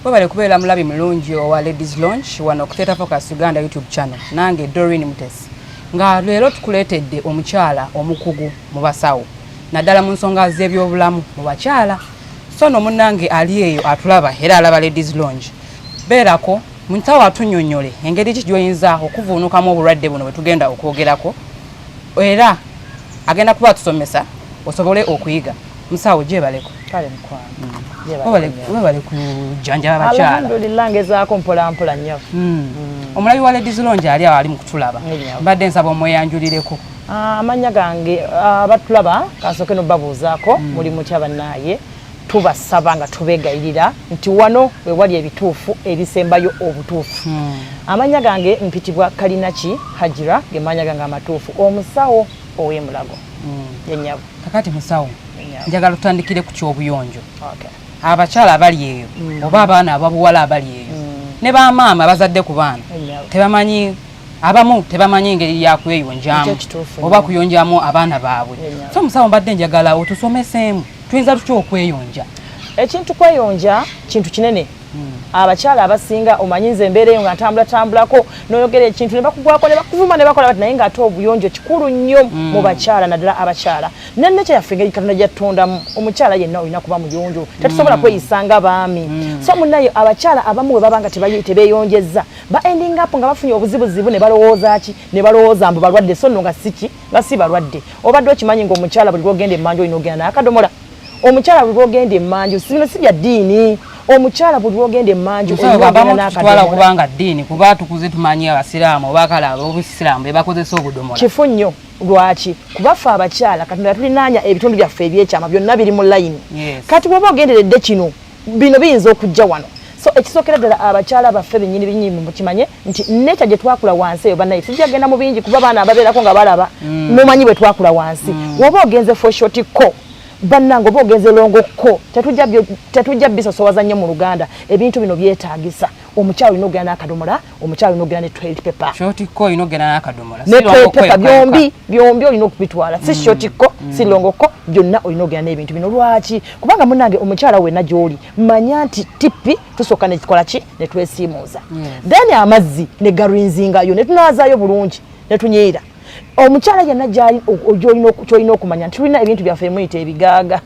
Bwebale kubeera mulabi mulungi owa Ladies Launch wano ku Theta Focus Uganda YouTube channel nange Doreen Mutesi nga leero tukuleetedde omukyala omukugu mu basawo naddala mu nsonga z'ebyobulamu mu bakyala so no munnange ali eyo atulaba era alaba Ladies Launch beerako muntawo atunnyonnyole engeri ki gy'oyinza okuvuunukamu obulwadde buno bwe tugenda okwogerako era agenda kuba tusomesa osobole okuyiga musawo gyebaleko kale mukwana webale ku janja abakyala alhamdulillah ngezaako mpola nnyo omulabi wa Ladies Launch ali awo ali mu kutulaba mbadde nsaba omweyanjulireko amanya gange abatulaba kasooke nobabuuzaako muli mutya bannaaye tubasaba nga tubeegayirira nti wano we wali ebituufu ebisembayo obutuufu amanya gange mpitibwa kalinaki Hajara gemanya gange amatuufu omusawo ow'emulago yennyabo kakati musawo njagala tutandikire ku ky'obuyonjo abakyala abali eyo oba abaana ababuwala abali eyo ne bamaama bazadde ku baana tebamanyi abamu tebamanyi engeri yakweyonjamu oba kuyonjamu abaana baabwe so musawo mbadde njagala otusomeseemu tuyinza tutya okweyonja ekintu kweyonja kintu kinene abakyala abasinga omanyinze embeera eyo nga ntambulako noyogera ekintu ne bakugwako ne bakuvuma ne bakola bati naye ng'ate obuyonjo kikulu nnyo mu bakyala naddala abakyala nenne kyeyaffe engeri Katonda gyattondamu omukyala yenna olina kuba muyonjo tetusobola kweyisanga baami so munnaye abakyala abamu we baba nga tebeeyonjezza ending up nga bafunye obuzibuzibu ne balowooza ki ne balowooza mbu balwadde so nno nga si balwadde obadde okimanyi ng'omukyala buli lwogenda emmanju olina ogenda n'akadomola omukyala buli lwogenda emmanju sino si bya ddiini omukyala buli lwogenda emmanju twala kubanga ddiini kuba tukuze tumanyi abasiraamu obakala obusiraamu be bakozesa obudomola kifu nnyo lwaki kubaffe abakyala Katonda tulinaanya ebitundu byaffe ebyekyama byonna biri mu layini kati bwoba ogenderedde kino bino biyinza okujja wano so ekisookera ddala abakyala baffe binyini mukimanye nti neta gye twakula wansi eyo bannaye tujjagenda mu bingi kuba baana ababeerako nga balaba mumanyi bwe twakula wansi woba ogenze foshotiko bannange oba ogenze longoko tetujja bisosowaza nnyo mu Luganda ebintu bino byetaagisa omukyala olina ogenda n'akadomola omukyala olina ogenda ne toilet paper shotiko olina ogenda n'akadomola ne toilet paper byombi olina okubitwala si shotiko si longoko byonna olina ogenda n'ebintu bino lwaki kubanga munnange omukyala wenna gy'oli manya nti tippi tusooka ne tukola ki ne twesiimuuza then amazzi ne garinzingayo ne tunaazaayo bulungi ne tunyiira omukyala yenna kyolina okumanya nti tulina ebintu byaffe muyita ebigaaga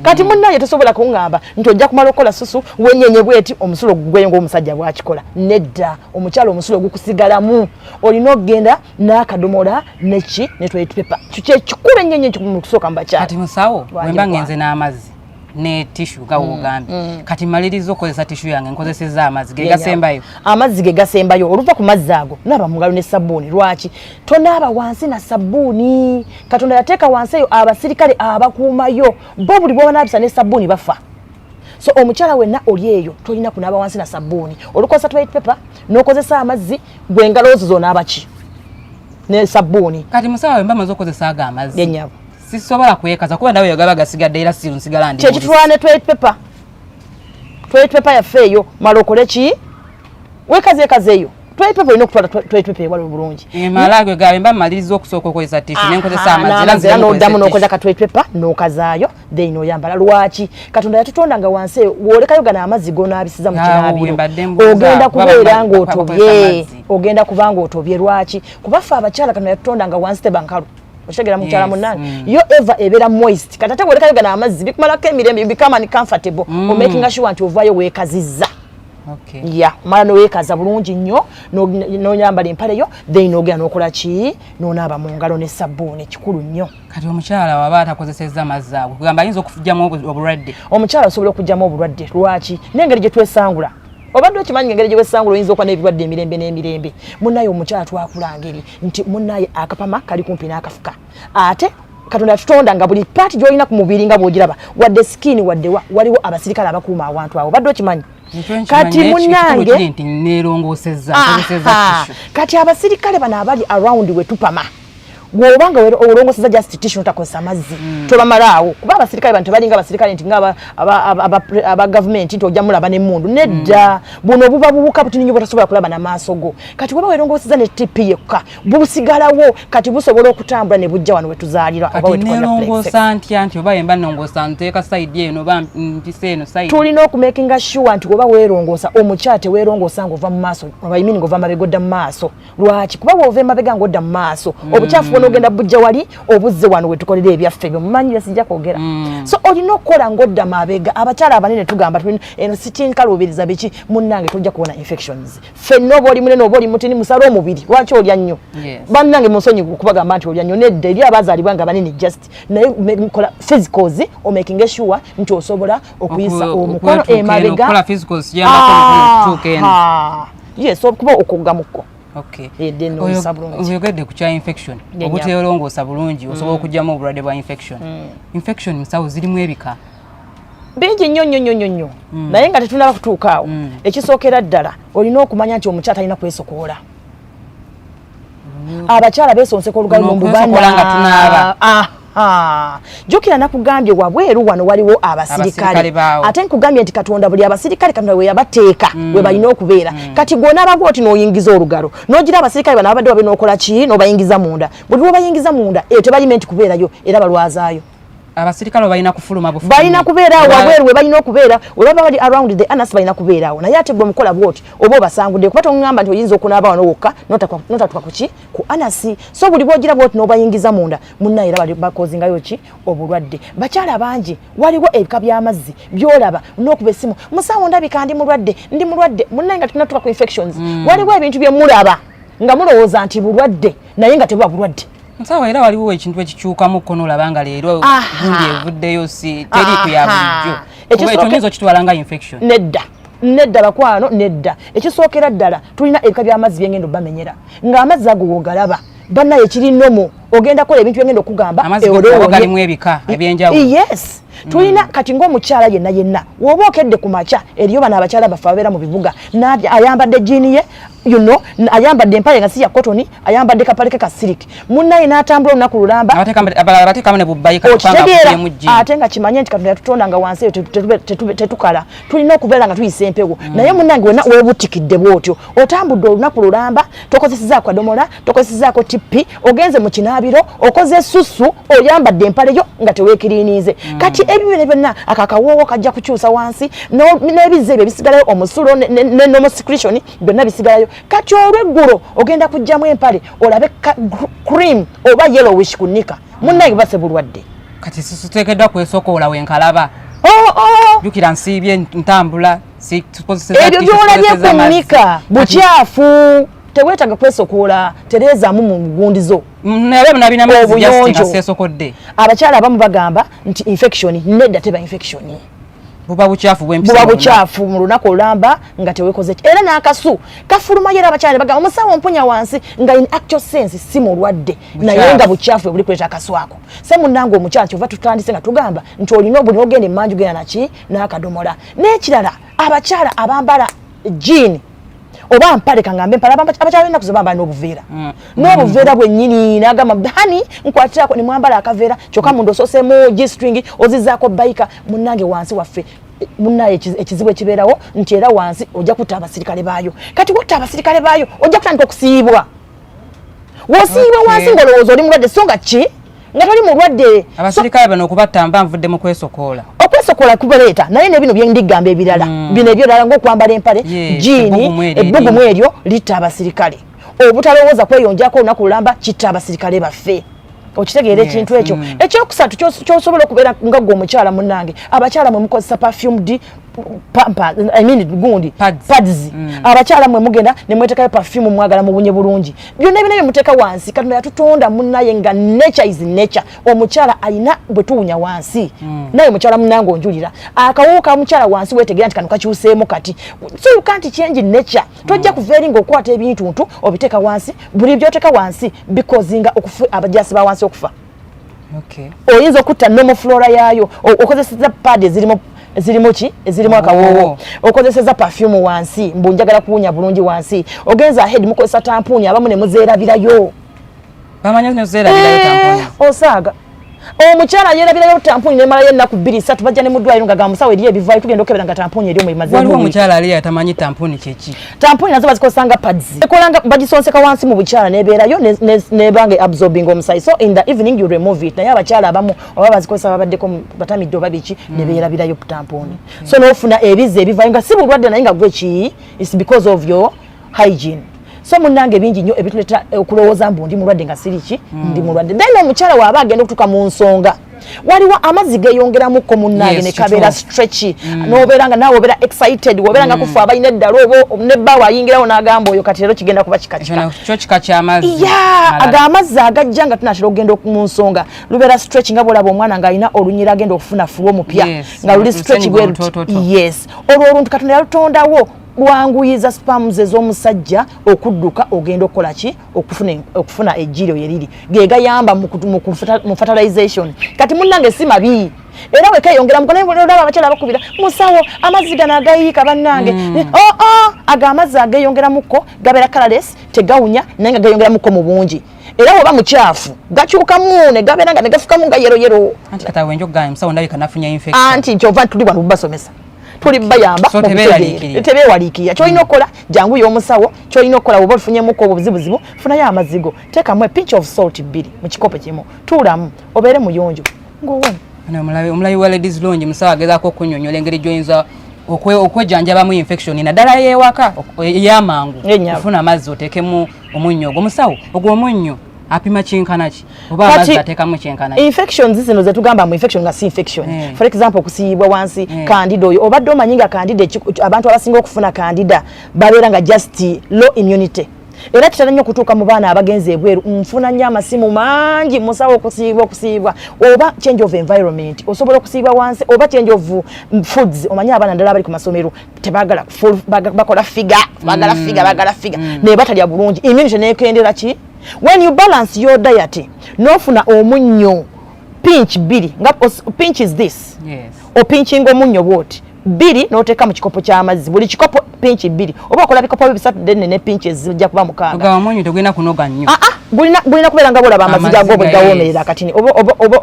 kati munnaye tosobola kuŋŋamba nti ojja kumala okola susu wenyenye bweti omusulo gugweyo ng'omusajja bwakikola nedda omukyala omusulo gukusigalamu olina okugenda n'akadomola neki ne toilet paper kyekikulu ennyo mu kusooka mu bakyala kati musawo wemba ngenze n'amazzi ne tissue nga wogambye kati maliriza okozesa tissue yange nkozeseza amazzi ge gasembayo amazzi ge gasembayo oluva ku mazzi ago naaba mu ngalo ne sabbuuni lwaki tonaaba wansi na sabbuuni Katonda yateeka wansi eyo abasirikale abakuumayo bo buli bw'obanaabisa ne sabbuuni bafa so omukyala wenna oli eyo tolina kunaaba wansi na sabbuuni olukozesa toilet paper n'okozesa amazzi gwe ngalo zo zoonaaba ki ne sabbuuni kati musawo wemba maze okozesa ago amazzi yennyabo sisobola kwekaza kuba nawe yagaba gasigadde era si nsigala ndi kyekitwala ne toilet paper yaffe eyo mala okole ki wekazeekaze eyo toilet paper olina okutwala toilet paper ewali bulungi malagwe gabe mba maliriza okusooka okozesa tissue nenkozesa amazzi era n'oddamu n'okozesa ka toilet paper n'okazaayo then oyambala lwaki Katonda yatutonda nga wansi eyo woolekayo gana amazzi g'onaabisiza mu kinaabiro ogenda kubeera ng'otobye ogenda kuba ng'otobye lwaki kubaffe abakyala Katonda yatutonda nga wansi tebankalu oshegera mukyala munange yo ever ebera moist katate wolekayo gana amazzi bikumalako emirembe become comfortable o making sure nti ovaayo weekazizza mala noweekaza bulungi nnyo n'onyambala empale yo then ogenda n'okola ki n'onaaba mu ngalo ne sabbuuni kikulu nnyo kati omukyala waba atakozesezza amazzi ago kugamba ayinza okufujjamu obulwadde omukyala osobola okujjamu obulwadde lwaki n'engeri gye twesangula obadde okimanyi engeri gye wesangula oyinza okuba n'ebirwadde emirembe munnaye omukyala twakula ngeri nti munnaye akapama kali kumpi n'akafuka ate Katonda tutonda nga buli paati gy'olina ku mubiri nga bw'ogiraba wadde skin wadde waliwo abasirikale abakuuma awantu awo obadde okimanyi kati munnange neerongosezza kati abasirikale bano abali around we tupama bw'obanga olongoseza just tissue notakozesa amazzi tobamalaawo kuba abasirikale bantu balinga abasirikale nti nga aba government nti ojja mulaba n'emmundu nedda buno buba bubuka butininyo botasobola kulaba n'amaaso go kati bw'oba werongoseza ne TP yekka busigalawo kati busobola okutambula ne bujja wano wetuzaalirwa oba wetukolera ntya nti oba yemba nongosa nteeka side eno oba mpise eno side tulina okumakinga sure nti oba weerongosa omukyala teweerongosa ng'ova mu maaso obayimini ng'ova mabega odda mu maaso lwaki kuba bw'ova emabega ng'odda mu maaso obukyafu bwona ogenda bujja wali obuzze wano wetukolera ebyaffe byo mumanyire sijja kwogera so olina okukola ng'odda mabega abakyala abanene tugamba eno sitinkalubiriza biki munnange tujja kubona infections ffenna oba oli munene oba oli mutini musale omubiri lwaki olya nnyo bannange munsonyi kubagamba nti olya nnyo nedda eri abazaalibwa nga banene just naye kola physicals omaking sure nti osobola okuyisa omukono emabega kola physicals yamba ko yes okuba okuggamuko okay oyogedde ku kya infection obuteolongosa bulungi osobola okujjamu obulwadde bwa infection musawo zirimu ebika bingi nnyo naye nga tetunaba kutuukaawo ekisookera ddala olina okumanya nti omukyala talina kwesokoola abakyala beesonseka olugalo mububana jukira nakugambye wabweru wano waliwo abasirikale ate nkugambye nti Katonda buli abasirikale Katonda we yabateeka we balina okubeera kati gona abagoti n'oyingiza olugalo n'ogira abasirikale bano abadde babe n'okola ki n'obayingiza munda buli lwobayingiza munda tebalime nti kubeerayo era balwazaayo abasirikale balina kufuluma bufu balina kubeera wabweru we balina okubeera olaba bali around the anas balina kubeerawo naye ate gwe mukola bwoti oba obasangudde kuba tongamba nti oyinza okunaaba wano wokka notatuka kuki ku anasi so buli bwogira bwoti n'obayingiza munda munna era bakozingayo ki obulwadde bakyala bangi waliwo ebika by'amazzi byolaba n'okuba essimu musawo ndabika ndi mulwadde munnaye nga tunatuka ku infections waliwo ebintu bye mulaba nga mulowooza nti bulwadde naye nga tebuba bulwadde Nsawo era waliwo ekintu ekikyukamu kono labanga leero gundi evuddeyo si teri kuya bulijjo. Ekyo nyinza kitwalanga infection. Nedda bakwano nedda. Ekisookera ddala tulina ebika by'amazzi byengendo bamenyera. Nga amazzi ago wogalaba. Banna ekiri nomo ogenda kola ebintu byengendo okugamba eolo galimu ebika ebyenjawulo. Yes. Tulina kati ng'omukyala yenna woba okedde ku makya eriyo bano abakyala bafa abeera mu bibuga ayambadde jiini ye ayambadde empale nga si ya cotton ayambadde kapale ke ka siliki munnaye n'atambula olunaku lulamba ate nga kimanye nti Katonda yatutonda nga wansi eyo tetukala tulina okubeera nga tuyisa empewo naye munnange wena weebutikidde bw'otyo otambudde olunaku lulamba tokozesezzaako kadomola tokozesezzaako tippi ogenze mu kinaabiro okoze essusu oyambadde empale yo nga teweekiriiniize kati ebyo byonna akakawoowo kajja kukyusa wansi n'ebizze ebyo bisigalayo omusulo ne normal secretion byonna bisigalayo kati olweggulo ogenda kujjamu empale olabe cream oba yellowish kunika munnaye base bulwadde kati tuteekeddwa kwesokoola wenkalaba jukira nsiibye ntambula ebyo byolabye kunika bukyafu teweetaga kwesokoola tereezaamu mu ngundizo obuyonjo abakyala abamu bagamba nti infection nedda teba infection buba buchafu mu lunaku olamba nga tewekoze era n'akasu kafuluma yera abakyala bagamba omusawo mpunya wansi nga in actual sense si mulwadde naye nga buchafu buli kuleta akasu ako se munnange omukyala kyova tutandise nga tugamba nti olina obuli ogenda emmanju genda naki n'akadomola n'ekirala abakyala abambala jean oba mpale kangambe mpale abakyala balina kuzibamba n'obuveera n'obuveera bwennyini n'agamba hani nkwatirako ne mwambala akaveera kyokka mundu ososemu G-string ozizzaako bayika munnange wansi waffe munnaye ekizibu ekibeerawo nti era wansi ojja kutta abasirikale baayo kati wutta abasirikale baayo ojja kutandika okusiibwa wosiibwa wansi ng'olowooza oli mulwadde so nga ki nga toli mulwadde abasirikale bano okubatta mba nvudde mu kwesokoola okwesokola kubaleeta naye nebino byendigamba ebirala bino ebyolala ng'okwambala empale jiini ebbugumu eryo litta abasirikale obutalowooza kweyonjako olunaku lulamba kitta abasirikale baffe okitegeera ekintu ekyo ekyokusatu kyosobola okubeera nga gwe omukyala munnange abakyala mwe mukozesa perfumed gundi pads abakyala mwe mugenda ne mwetekayo perfume mwagala mubunye bulungi byonna ebyo muteeka wansi Katonda yatutonda munnaye nga nature is nature omukyala ayina bwe tuwunya wansi naye mukyala munnange onjulira akawuka ka mukyala wansi wetegeera nti kano kakyuseemu kati so you can't change nature tojja kuveeri ng'okwata ebintuntu obiteeka wansi buli byoteeka wansi because nga abajasi ba wansi okufa oyinza okutta normal flora yaayo okozeseza pad ezirimu akawoowo okozeseza perfume wansi mbunjagala kuwunya bulungi wansi ogenza ahead mukozesa tampuuni abamu ne muzeerabirayo bamanyi nozeerabirayo tamponi osaaga omukyala yeerabirayo tamponi nemalayo ennaku 2-3 bajja ne muddwaliro nga gamusawo eriyo ebivaayo tugenda okebera nga tamponi eri omwemaze waliwo omukyala ali atamanyi tamponi kyeki tamponi nazo bazikozesanga pads ekolanga bagisonseka wansi mu bukyala nebeerayo nebange absorbing omusayi so in the evening you remove it naye abakyala abamu oba bazikozesa babaddeko batamidde oba biki nebeerabirayo tamponi so n'ofuna ebizi ebivaayo nga si bulwadde naye nga gweki is because of your hygiene so munange bingi nnyo ebituleta okulowooza mbu ndi mulwadde nga siriki ndi mulwadde then omukyala waaba agenda okutuuka mu nsonga waliwo amazzi geeyongeramukko munnange ne kabeera stretchy n'obeera nga naawe obeera excited wobeera nga kufa abalina eddala oba nebbaawo ayingirawo n'agamba oyo kati leero kigenda kuba kyo kika ky'amazzi ago amazzi agajja nga tunatera okugenda mu nsonga lubeera stretch nga bwolaba omwana ng'alina olunyira agenda okufuna fulwo omupya nga luli stretch bwe yes olwo oluntu katonda yalutondawo lwanguyiza spams ez'omusajja okudduka ogenda okukola ki okufuna ejjiro yeriri gegayamba mu fertilization kati munnange si mabi era wekeyongera mukolaba abakyala abakubira musawo amazzi gano agayiika bannange ago amazzi ageyongeramukko gabeera colorless tegawunya naye nga geyongeramukko mu bungi era woba mukyafu gakyukamu ne gabeera nga ne gafukamu nga yeroyero anti kata wenjo gaye musawo ndabika nafunya infection anti nkyova tuli wano basomesa tuli bayamba so tebeewaliikirira kyolina okukola jangu y'omusawo kyolina okukola oba ofunyemuko obuzibuzibu funayo amazigo teekamu pinch of salt 2 mu kikopo kimu tuulamu obeere muyonjo ng'owona omulabi wa ladies lounge musawo agezaako okunnyonnyola engeri gy'oyinza okwejjanjabamu infection naddala yeewaka ey'amangu ofuna amazzi oteekemu omunnyo ogwo musawo ogwo omunnyo apima kyenkanaki oba amazzi ateekamu kyenkanaki infections zino ze tugamba mu infection nga si infection for example okusiyibwa wansi candida oyo obadde omanyi nga candida abantu abasinga okufuna candida babeera nga just low immunity era kitala nnyo okutuuka mu baana abagenzi ebweru nfuna nnyo amasimu mangi musawo okusiyibwa oba change of environment osobola okusiyibwa wansi oba change of foods omanyi abaana ndala bali ku masomero tebaagala bakola bagala figa naye batalya bulungi immunity neekendera ki when you balance your diet nofuna omunnyo pinch 2 nga pinch is this opinching omunnyo bwoti 2 n'oteeka mu kikopo ky'amazzi buli kikopo pinch 2 oba okola bikopo 3 then ne pinches zijja kuba 6 ogawa omunnyo tegulina kunoga nnyo gulina kubeera nga bolaba amazzi gago bwe gawoomerera katini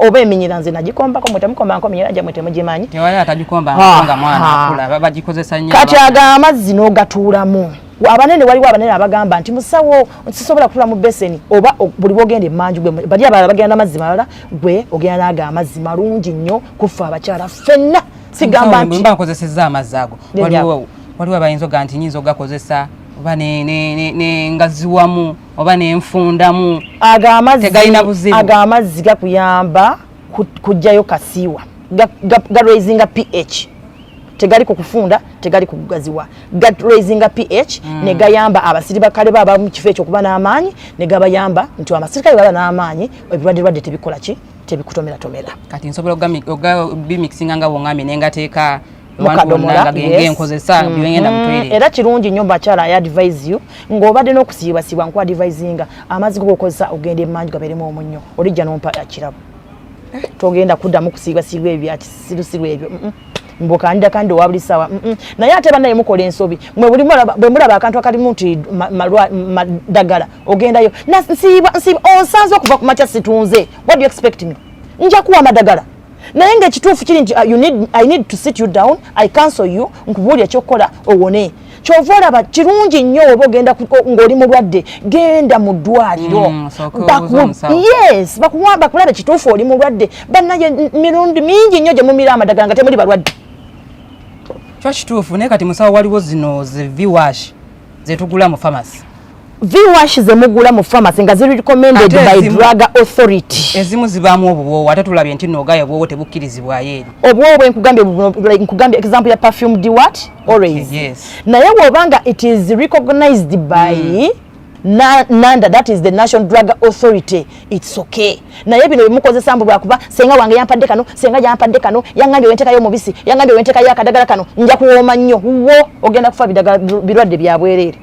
oba eminyira nze nagikombako mwetemukombako minyira gyammwe temugimanyi tewali atagikomba nga mwana akula bagikozesa nnyo kati aga amazzi n'ogatuulamu abanene waliwo abanene abagamba nti musawo nsisobola kutula mu beseni oba buli bwogenda emmanju gwe bali abalala bagenda amazzi malala gwe ogenda n'aga amazzi malungi nnyo kufa abakyala ffenna sigamba nti bakozesezza amazzi ago waliwo abayinza oga nti nyinza ogakozesa oba nengaziwamu oba nenfundamu tegalina buzibu ago amazzi gakuyamba kujjayo kasiiwa garaisinga pH tegali kukufunda tegali kugaziwa raisinga pH ne gayamba abasirikale baba mu kifo ekyo kuba n'amaanyi ne gabayamba nti amasirikale baba n'amaanyi ebirwadde tebikola ki tebikutomera kati nsobola bimixinga nga bwongambye nengateeka mukadomola ngenkozesa byengenda mutwere era kirungi nnyo bakyala I advise you ng'obadde n'okusiyibwasibwa nku advisinga amazzi gokozesa ogenda emmanju gabeeremu omunnyo olijja n'ompa kirabo togenda kuddamu kusiyibwasibwa ebyo akisirusiru ebyo mbukandida kandi owabuli sawa naye ate bannaye mukola ensobi bwe mulaba akantu akalimu nti madagala ogendayo nsiiba onsanze okuva ku makya situnze what do you expect me nja kuwa madagala naye ng'ekituufu kiri nti I need to sit you down I counsel you nkubuulira ekyokukola owone kyova olaba kirungi nnyo oba ogenda ng'oli mulwadde genda mu ddwaliro yes bakulaba ekituufu oli mulwadde bannaye mirundi mingi nnyo gye mumira amadagala nga temuli balwadde kyo kituufu naye kati musawo waliwo zino ze viwash zetugula mu pharmacy viwash zemugula mu pharmacy nga ziri recommended by drug authority ezimu zibaamu obuwoowo ate tulabye nti noogaye obuwoowo tebukkirizibwayo eri obuwoowo nkugambye example ya perfume di what always naye wobanga it is recognized by NANDA, that is the National Drug Authority, it's okay. Naye bino bimukozesa mbu bwakuba senga wange yampadde kano senga yampadde kano yangambye wentekayo omubisi yangambye wentekayo akadagala kano nja kuwooma nnyo wo ogenda kufa birwadde bya bwereere.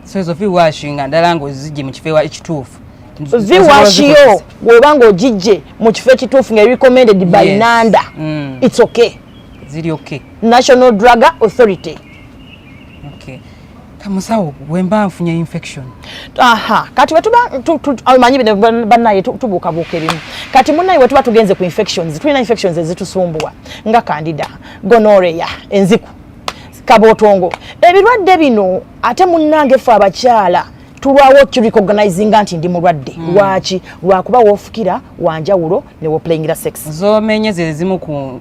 So ezo viwashinga ndala ng'ozijje mu kifo ekituufu viwashiyo bw'obanga ogijje mu kifo ekituufu nga recommended by NANDA it's okay. Ziri okay. National Drug Authority. Okay. Kamusawo wemba nfunye infection. Aha, kati wetuba amanyi bine banaye tubuka buka ebimu. Kati munnaye wetuba tugenze ku infections, tulina infections ezitusumbua nga candida, gonorrhea, enziku, kabotongo. Ebirwadde bino ate munnange fe abakyala tulwawo recognizing anti ndi mulwadde. Lwaki? Lwakuba wofukira wanjawulo ne wo playing sex. Zomenye zezimu ku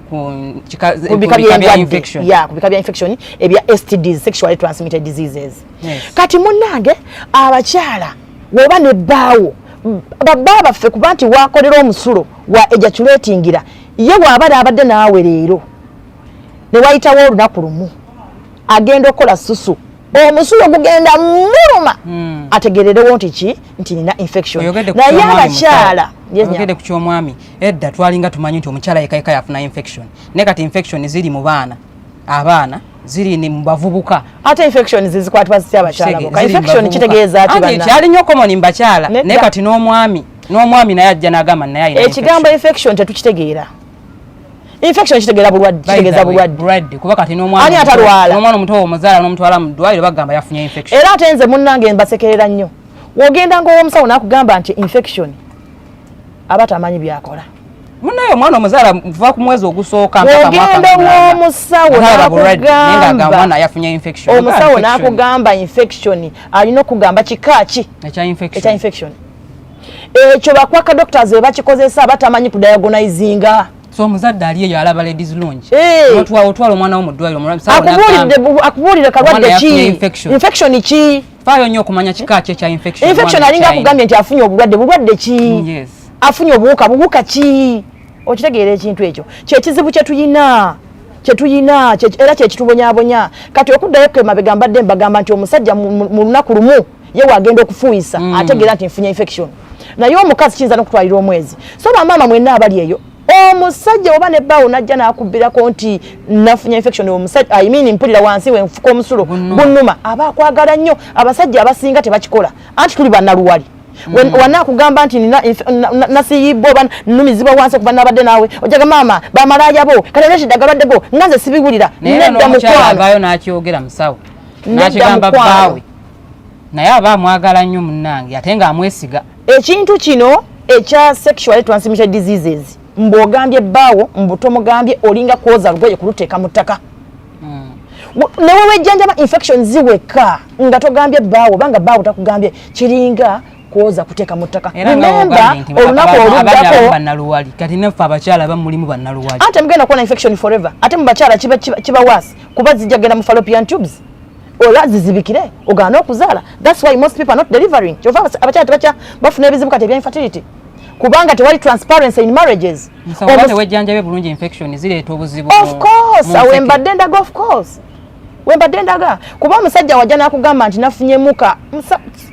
bikabya infection. Yeah, ku bikabya infection ebya STDs, sexually transmitted diseases. Yes. Kati munnange abakyala woba ne baawo baba ffe kuba nti wakolera omusulo wa ejaculatingira ye waabala abadde naawe leero ne wayitawo olunaku lumu agenda okukola susu omusulo gugenda muluma ategererewo nti nina infection naye abakyala oyogedde ku ky'omwami edda twalinga tumanyi nti omukyala yekayika yafuna infection naye kati infection ziri mu baana abaana ziri ni mubavubuka ate infection zizikwatibwa zitya abakyala boka infection kitegeeza ati banna kyali nnyo common mbakyala naye kati n'omwami naye ajja n'agamba naye ayina ekigambo infection tetukitegeera. Infection kitegeera bulwadde, kitegeeza bulwadde kuba kati n'omwana ani atalwala n'omwana omuto omuzaala n'omutwala mu ddwaliro bagamba yafunye infection. Era ate nze munnange mbasekerera nnyo wogenda ng'owomusawo n'akugamba nti infection aba tamanyi byakola. Munaye omwana omuzaala va ku mwezi ogusooka wogenda ng'omusawo n'akugamba yafunye infection. Omusawo n'akugamba infection alina okugamba kika ki ekya infection. Ekyo bakwaka doctors be bakikozesa batamanyi kudiagonizinga. So omuzadde ali eyo alaba ladies lounge otwala omwana wo mu ddwaliro akubuulire kalwadde ki infection ki faayo nnyo okumanya kika ki ekya infection alinga akugambye nti afunye bulwadde ki afunye obuwuka ki okitegeera ekintu ekyo kyekizibu kyetuyina era kyekitubonyabonya kati okuddayo kemabega mbadde mbagamba nti omusajja mu lunaku lumu ye wagenda okufuuyisa ategeera nti nfunye infection naye omukazi kiyinza n'okutwalira omwezi so bamaama mwenna abali eyo omusajja oba ne baawo najja n'akubbirako nti nafunye infection omusajja mpulira wansi wenfuka omusulo gunnuma aba akwagala nnyo abasajja abasinga tebakikola anti tuli bannaluwali wanaakugamba nti nasiyibwa oba nnumizibwa wansi okuva nabadde naawe ojaga maama bamalaya bo kale nekiddagalwadde bo nanze sibiwulira nedda mukwano n'akyogera musawo n'akigamba bbaawe naye aba amwagala nnyo munnange ate ng'amwesiga ekintu kino ekya sexually transmitted diseases mbogambye bbaawo mbutomugambye olinga kwoza lugoye kuluteeka mu ttaka newe wejjanjaba infection ziweka nga togambye bbaawo banga bbaawo takugambye kiringa kwoza kuteeka mu ttaka remember olunaku oluddako kati naffe abakyala bamulimu bannaluwali ate mugenda kuwona infection forever ate mu bakyala kiba waasi kuba zijja genda mu fallopian tubes ola zizibikire ogaana okuzaala that's why most people are not delivering kyova abakyala tebakya bafuna ebizibu kati ebya infertility kubanga tewali transparency in marriages. Wejjanjabe bulungi infection zireeta obuzibu. Of course, awembadde ndaga of course. Wembadde ndaga kuba omusajja wajja n'akugamba nti nafunye muka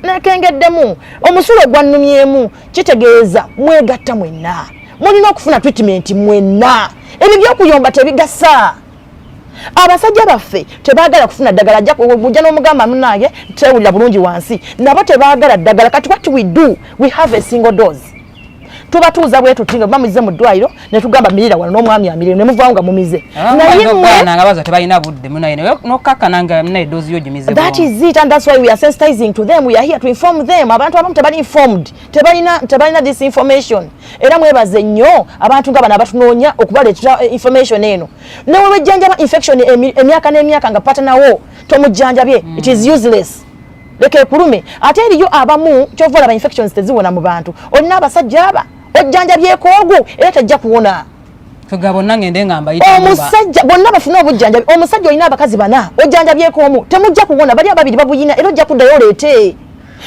nekengeddemu omusulo gwannumyemu kitegeeza mwegatta mwenna mulina okufuna treatment mwenna ebyo byokuyomba tebigasa. Abasajja baffe tebaagala kufuna ddagala jja n'omugamba munnange tewulira bulungi wansi nabo tebaagala ddagala kati what we do we have a single dose. Tubatuuza bwe tutinga bamuzize mu ddwaliro ne tugamba mirira wano n'omwami amirire ne muvaawo nga mumize naye mwana ngabaza tebalina budde munaye n'okkakana nga munaye doozi yo gimize. That is it and that's why we are sensitizing to them. We are here to inform them. Abantu abamu tebali informed, tebalina this information. Era mwebaze nnyo abantu nga bano abatunoonya okubaleetera information eno. Newe wejjanjaba infection emyaka n'emyaka nga patanawo tomujjanjabye it is useless. Leke kulume ate eriyo abamu kyova olaba infections teziwona mu bantu olina abasajja aba ojjanjabyeko ogwo era tajja kuwona bonna ngende ngamba omusajja bonna bafuna obujjanjabi omusajja olina abakazi bana ojjanjabyeko omu temujja kuwona bali ababiri babuyina era ojja kuddayo oleete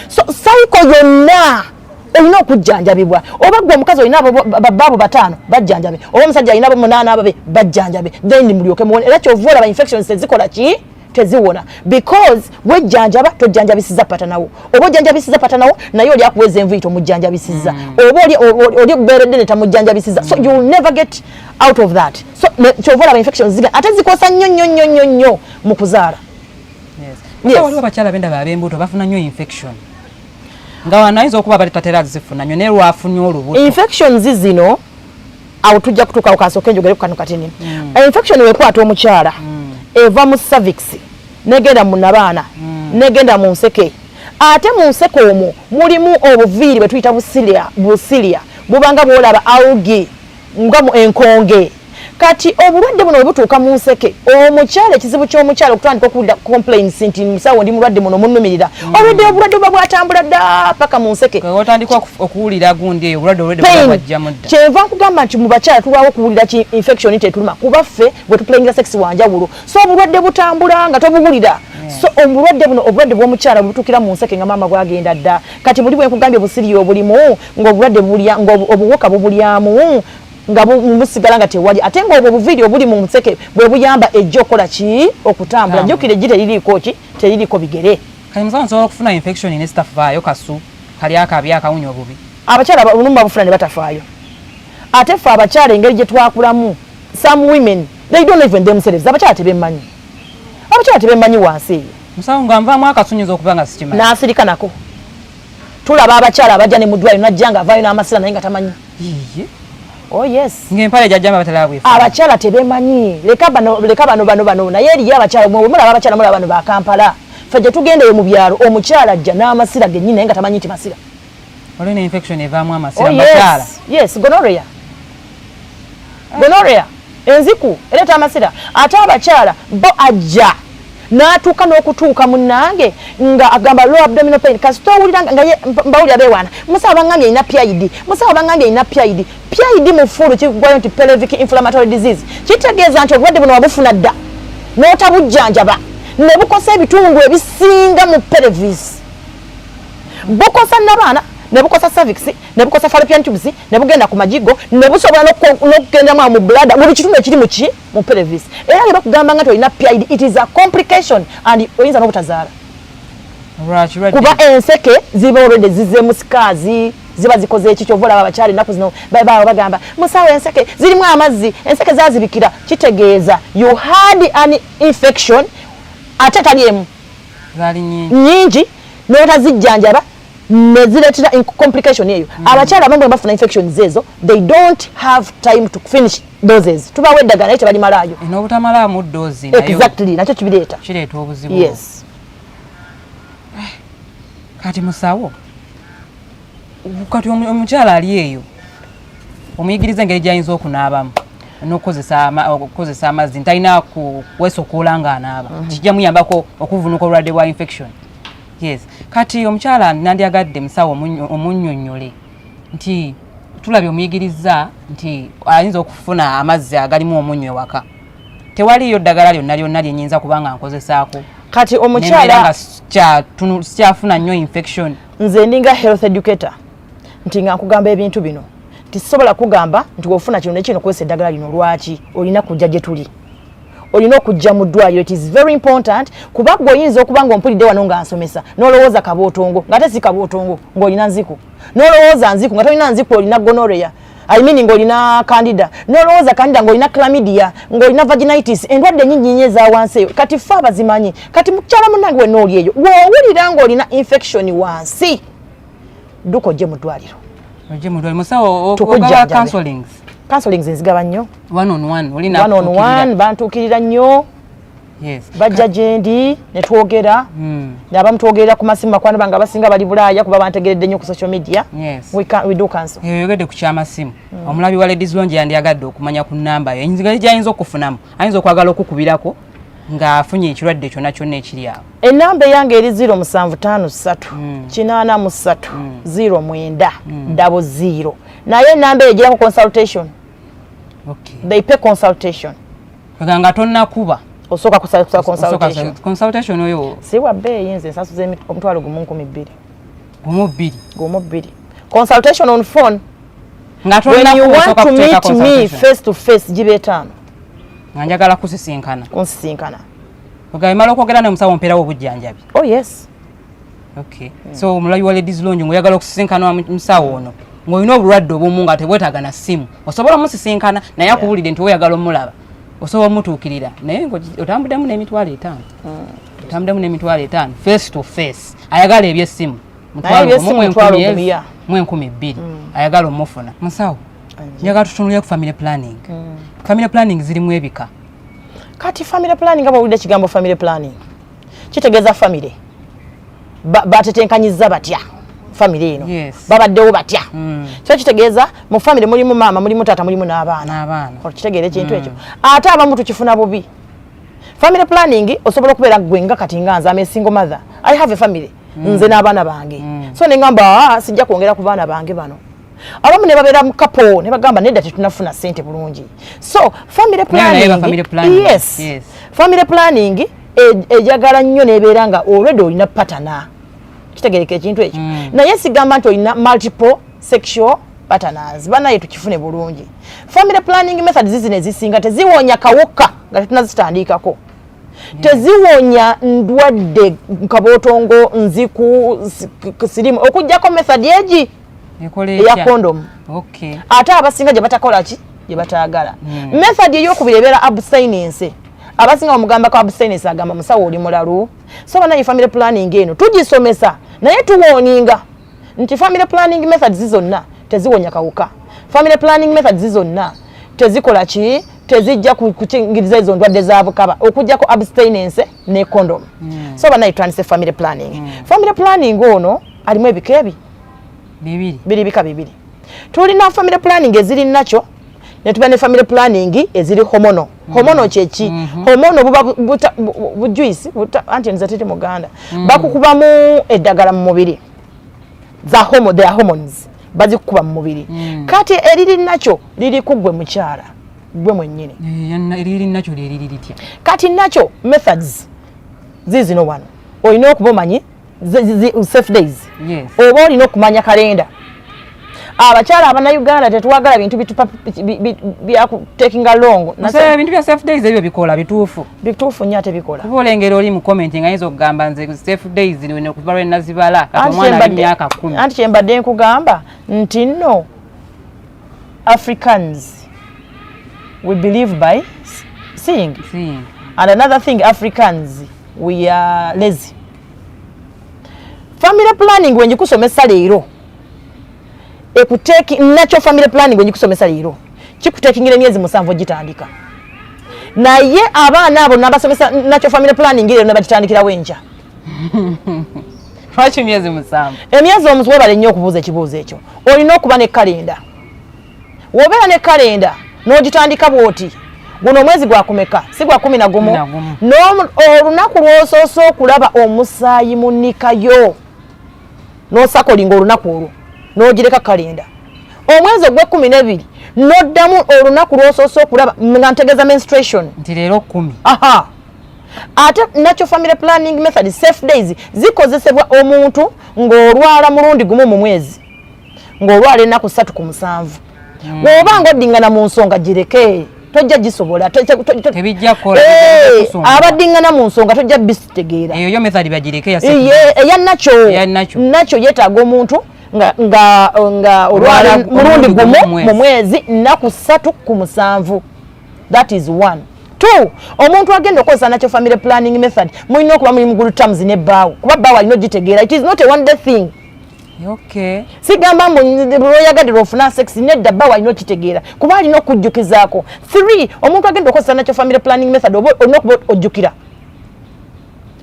so cycle yonna olina okujjanjabibwa oba gwe omukazi olina babbaabo bataano bajjanjabe oba omusajja alina munaana ababe bajjanjabe then mulyoke muwone era kyova olaba infections tezikola ki teziwona because wejjanjaba tojjanjabisiza patanawo oba ojjanjabisiza patanawo naye oli akuweza enviito mujjanjabisiza oba oli beredde ne tamujjanjabisiza so you will never get out of that so kyova olaba infections ziga ate zikosa nnyo mu kuzaala. Waliwo abakyala bendaba ab'embuto bafuna nnyo infection nga wanayinza okuba balitatera zifuna nnyo naye lwafunye olubuto infections zino awo tujja kutuuka kasooka enjogere ku kano katini infection wekwata omukyala eva mu cervix negenda mu nabaana negenda mu nseke ate mu nseke omwo mulimu obuviiri bwe tuyita busilia bubanga bwolaba algae nga mu enkonge kati obulwadde buno obutuuka mu nseke omukyala ekizibu ky'omukyala okutandika okuwulira complaints nti musawo ndi mulwadde muno munnumirira obulwadde buba bwatambula dda paka mu nseke otandika okuwulira gundi eyo obulwadde bwajjamu dda kyenva nkugamba nti mu bakyala tulwawo okuwulira ki infection tetuluma kuba ffe bwe tuplayingira sex wanjawulo so obulwadde butambula nga tobuwulira so obulwadde buno obulwadde bw'omukyala butuukira mu nseke nga maama bwagenda dda kati buli bwe nkugambye obusiri obulimu ng'obulwadde ng'obuwuka bubulyamu nga musigala nga tewali ate nga obwo buviiri obuli mu nseke bwe buyamba ejjo okola ki okutambula jjukira ejji teririiko bigere kati musawo nsobola okufuna infection ne sitafaayo kasu kali akabi akawunya obubi abakyala olumu babufuna ne batafaayo ate ffe abakyala engeri gye twakulamu some women they don't even themselves abakyala tebemmanyi wansi eyo musawo nga nvaamu akasunyiza okuba nga sikimanyi n'asirika nako tulaba abakyala abajja ne mu ddwaliro najja nga avaayo n'amasira naye nga tamanyi oh yes ngempale jajjamba batalabwe abakyala tebemanyi leka bano naye eriyo abakyala mulaba abakyala mulaba bano ba Kampala ffe gye tugendeyo mu byalo omukyala ajja n'amasira gennyini naye nga tamanyi nti masira olina infection evaamu amasira bakyala yes gonorrhea enziku ereeta amasira ate abakyala bo ajja n'atuuka n'okutuuka munnange nga agamba low abdominal pain kasita owulira nga ye mbawulira beewaana musawo bangambye alina PID mu fulu kigwayo nti pelvic inflammatory disease kitegeeza nti obulwadde buno wabufuna dda n'otabujjanjaba ne bukosa ebitundu ebisinga mu pelvis bukosa n'abaana ne bukosa cervix ne bukosa fallopian tubes ne bugenda ku majigo ne busobola n'okugenda mu bladder buli kitundu ekiri mu pelvis era ne bakugamba nga olina PID it is a complication and oyinza n'obutazaala kuba enseke ziba already zizemu sikazi ziba zikoze ekikyo ovola abakyali ennaku zino bagamba musawo enseke zirimu amazzi enseke zazibikira kitegeeza you had an infection ate taliemu nyingi n'otazijjanjaba neziretera complication eyo abakyala abamu bafuna infections ezo they don't have time to finish doses tubawe eddagala naye tebalimalayo n'obutamalamu dose exactly nakyo kireeta obuzibu yes kati musawo kati omukyala ali eyo omuyigiriza engeri gy'ayinza okunaabamu n'okukozesa amazzi ntalina kuwesokuula ng'anaaba kijja muyambako okuvunuka obulwadde bwa infection yes kati omukyala nandyagadde musawo omunnyonnyole nti tulabye omuyigiriza nti ayinza okufuna amazzi agalimu omunnyo ewaka tewaliyo ddagala lyonna lyenyinza kubanga nkozesaako kati omukyala sikyafuna nnyo infection nze ndinga health educator nti nga nkugamba ebintu bino tisobola kugamba nti wofuna kino nekino kozesa eddagala lino lwaki olina kujja gye tuli olina okujja mu ddwaliro it is very important kuba gwe oyinza okuba nga ompulidde wano nga nsomesa n'olowooza kabootongo ng'ate si kabootongo ng'olina nziku n'olowooza nziku nga tolina nziku olina gonorrhea ng'olina candida n'olowooza candida ng'olina chlamydia ng'olina vaginitis endwadde nnyingi eza wansi eyo kati ffe abazimanyi kati mukyala munnange wenna oli eyo bw'owulira ng'olina infection wansi dduka ojje mu ddwaliro musawo ogaba counselings nzigaba nnyo one on one bantuukirira nnyo bajja gyendi ne twogera abamu twogerera ku masimu bakwano bange abasinga bali Bulaaya kuba bantegeredde nnyo ku social media we do counsel yogedde ku kyamasimu omulabi wa Ladies Lounge yandyagadde okumanya ku nnamba yo engeri gy'ayinza okufunamu ayinza okwagala okukubirako ng'afunye ekirwadde kyonna kyonna ekiri awo ennamba eyange eri 0753 883 0900 naye ennamba eyo egirako consultation they pay consultation nga tonnakuba osooka kusala consultation oyo siwa bbeeyi nze nsasuza omutwalo gumu 12 consultation on phone when you want to meet me face to face gibe 5 nga njagala kusisinkana ogamala okwogera n'omusawo mpeerawo obujjanjabi oh yes so omulabi wa Ladies Lounge ng'oyagala okusisinkana musawo ono ng'olina obulwadde obumu nga tebwetaaga na ssimu osobola omusisinkana naye akuwulidde nti oyagala omulaba osobola omutuukirira naye otambuddemu n'emitwalo 5 face to face ayagala ebyessimu mu 12,000 ayagala omufuna musawo njagala tutunulire ku family planning family planning zirimu ebika kati family planning aba wulidde kigambo family planning kitegeeza family batetenkanyiza batya family eno yes. babaddewo batya kyo kitegeeza mu family mulimu mama mulimu tata mulimu n'abaana okitegeera ekintu ekyo ate abamu tukifuna bubi family planning osobola okubeera gwenga kati nga nze ame single mother I have a family nze n'abaana bange so nengamba sijja kwongera ku baana bange bano abamu ne babeera mu couple ne bagamba nedda tetunafuna ssente bulungi so family planning yes family planning ejagala nnyo nebeera nga already olina patana kitegereka ekintu ekyo naye sigamba nti olina multiple sexual partners banaye tukifune bulungi family planning methods zizino ezisinga teziwonya kawoka nga tetunazitandikako teziwonya ndwadde nkabootongo nziku sirimu okujjako method eji eya condom ate abasinga gye batakola ki gye bataagala method ey'okubiri ebeera abstinence abasinga omugamba ko abstinence agamba musawo oli mulalu so banaye family planning eno tugisomesa naye tuwoninga nti family planning methods zizonna teziwonya kawuka family planning methods zizonna tezikola ki tezijja kukingiriza izo ndwadde za bukaba okujjako abstinence ne condom so banaye twandise family planning family planning ono alimu ebikebi bibiri tulina family planning eziri nacho ne tuba ne family planning eziri hormonal hormonal kyeki hormonal buba bujuice anti nzatete muganda bakukubamu eddagala mu mubiri za hormone their hormones bazikuba mu mubiri kati eriri nacho liri kugwe mukyala gwe mwennyini eriri nacho liri litya kati nacho methods zizino wano olina okubomanyi safe days oba olina okumanya kalenda abakyala abannayuganda tetuwagala bintu byakutekinga longo bintu bya safe days ebyo bikola bituufu nnyo ate bikola kuba olengera oli mu comment nga yinza okugamba nze safe days kuva lwe nazibala kati omwana ali myaka 10 anti kyembadde nkugamba nti nno Africans we believe by seeing. And another thing, Africans we are lazy. Family planning when you kusomesa leero ekuteki natural family planning when you kusomesa leero kikutekingire myezi 7 gitandika naye abaana abo nabasomesa natural family planning leero nabagitandikira wenja Lwaki myezi 7 emyezi omuswe bale nnyo okubuuza ekibuuzo ekyo olina okuba ne kalenda wobeera ne kalenda n'ogitandika bwoti guno mwezi gwakumeka si gwa 11 olunaku lw'osoosa okulaba omusaayi mu nnikayo n'osakolinga olunaku olwo n'ogireka kalenda omwezi ogw'e12 n'oddamu olunaku lw'osoosa okulaba nga ntegeeza menstruation nti leero 10 aha ate natural family planning method safe days zikozesebwa omuntu ng'olwala mulundi gumu mu mwezi ng'olwala ennaku 3 ku 7 bw'oba ng'oddingana mu nsonga gireke tojja gisobola tebijja kola abaddingana mu nsonga tojja bisitegeera eyo method bagireke eya nacho yeetaaga omuntu nga olwala mulundi gumu mu mwezi nnaku 3 ku 7 that is 1 2 omuntu agenda okozesa nacho family planning method mulina okuba mulimu good terms ne bbaawo kuba bbaawo alina ogitegeera it is not a one day thing. Okay. Sigamba mboyagadde ofuna sex nedda bbaawo alina okitegeera kuba alina okujjukizaako 3 omuntu agenda okozesa nacho family planning method olina okuba ojjukira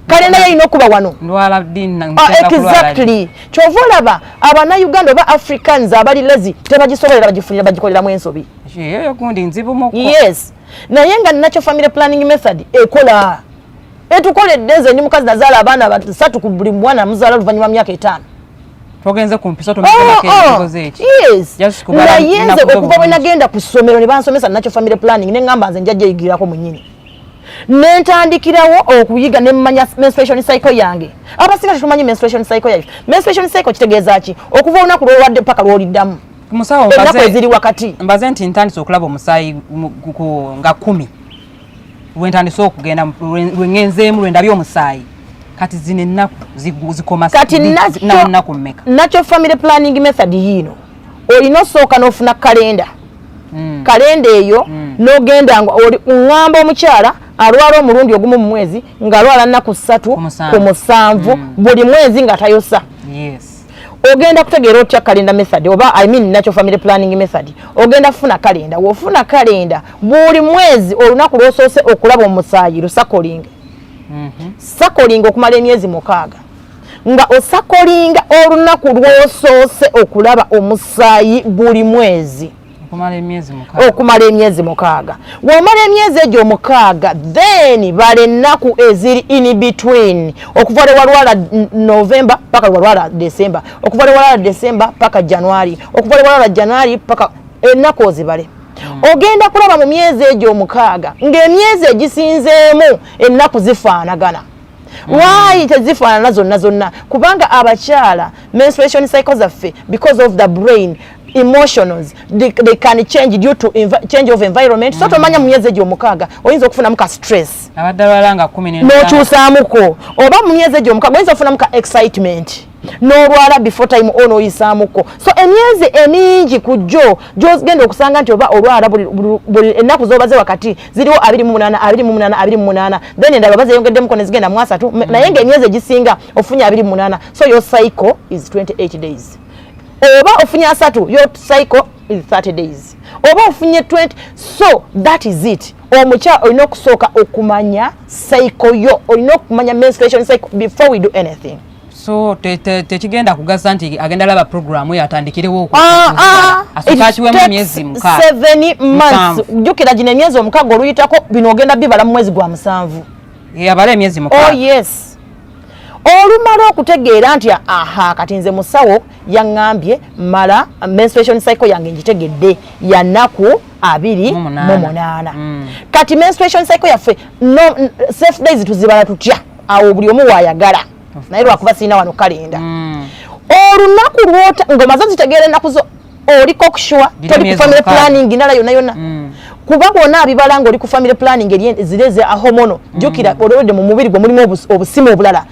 kalenda yalina okuba wano ndwala dina exactly kyova olaba abannayuganda oba Africans abali lazy tebagisobolera bagifunira bagikoleramu ensobi eyo gundi nzibumu yes naye nga nacho family planning method ekola etukoledde nze ndi mukazi nazaala abaana 3 ku buli mwana muzaala luvannyuma myaka 5 togenze kumpisa tomikoze eki yes naye nze okuva bwe nagenda ku ssomero ne bansomesa nacho family planning ne ngamba nze njajja yigirako mu nnyini nentandikirawo okuyiga ne mmanya menstruation cycle yange abasinga tetumanyi menstruation cycle yaife menstruation cycle kitegeeza ki okuva olunaku lwolwadde paka lwoliddamu musawo ennaku eziri wakati mbaze nti ntandise okulaba omusaayi nga 10 lwentandise okugenda lwengenzeemu lwendabye omusaayi kati zino ennaku zikoma kati nnaku mmeka nacho family planning method yino olina osooka n'ofuna kalenda kalenda eyo n'ogenda ng'amba omukyala alwala omulundi ogumu mu mwezi ng'alwala nnaku 3 ku 7 buli mwezi nga tayosa ogenda kutegeera otya kalenda method oba nacho family planning method ogenda kufuna kalenda wofuna kalenda buli mwezi olunaku lw'osoose okulaba omusaayi lusakolinga sakolinga okumala emyezi 6 nga osakolinga olunaku lw'osoose okulaba omusaayi buli mwezi okumala emyezi mukaaga. Womala emyezi egyo mukaaga then bale ennaku eziri in between okuva lwalwala November paka lwalwala December, okuva lwalwala December paka January, okuva lwalwala January paka ennaku ozibale. Ogenda kulaba mu myezi egyo mukaaga ng'emyezi egisinzeemu ennaku zifaanagana. Why tezifaanana zonna? Kubanga abakyala menstruation cycle zaffe because of the brain emotions they can change due to change of environment. So tomanya mu myezi egyo mukaaga oyinza okufunamu ka stress abaddawalanga 10 n'okyusaamuko, oba mu myezi egyo mukaaga oyinza okufunamu ka excitement n'olwala before time ono oyisaamuko. So emyezi emingi ku gy'ogenda okusanga nti oba olwala buli ennaku z'obaze wakati ziriwo 28 then endala bazeyongeddemuko ne zigenda mu 3 naye ng'emyezi egisinga ofunye 28. So your cycle is 28 days. Oba ofunye 3 your cycle is 30 days. Oba ofunye 20. So that is it. Omukyala olina okusooka okumanya cycle yo, olina okumanya menstruation cycle before we do anything. So tekigenda kugasa nti agenda laba programu yatandikirewo asukatiwemu emyezi mukaaga 7 months. Jukira gino emyezi omukaaga oluyitako bino ogenda bibala mu mwezi gwa 7 yabala emyezi mukaaga. Oh yes. Olumala okutegeera nti aha kati nze musawo yaŋŋambye mala menstruation cycle yange ngitegedde ya nnaku 28. Kati menstruation cycle yaffe no safe days tuzibala tutya awo buli omu waayagala naye lwakuba sirina wano kalenda. Olunaku lwota ngomaze zitegeera ennaku zo oliko okushwa toli ku family planning ndala yonna kuba bwonna abibala ng'oli ku family planning ezireze ahomono jukira olwedde mu mubiri gwe mulimu obusimu obulala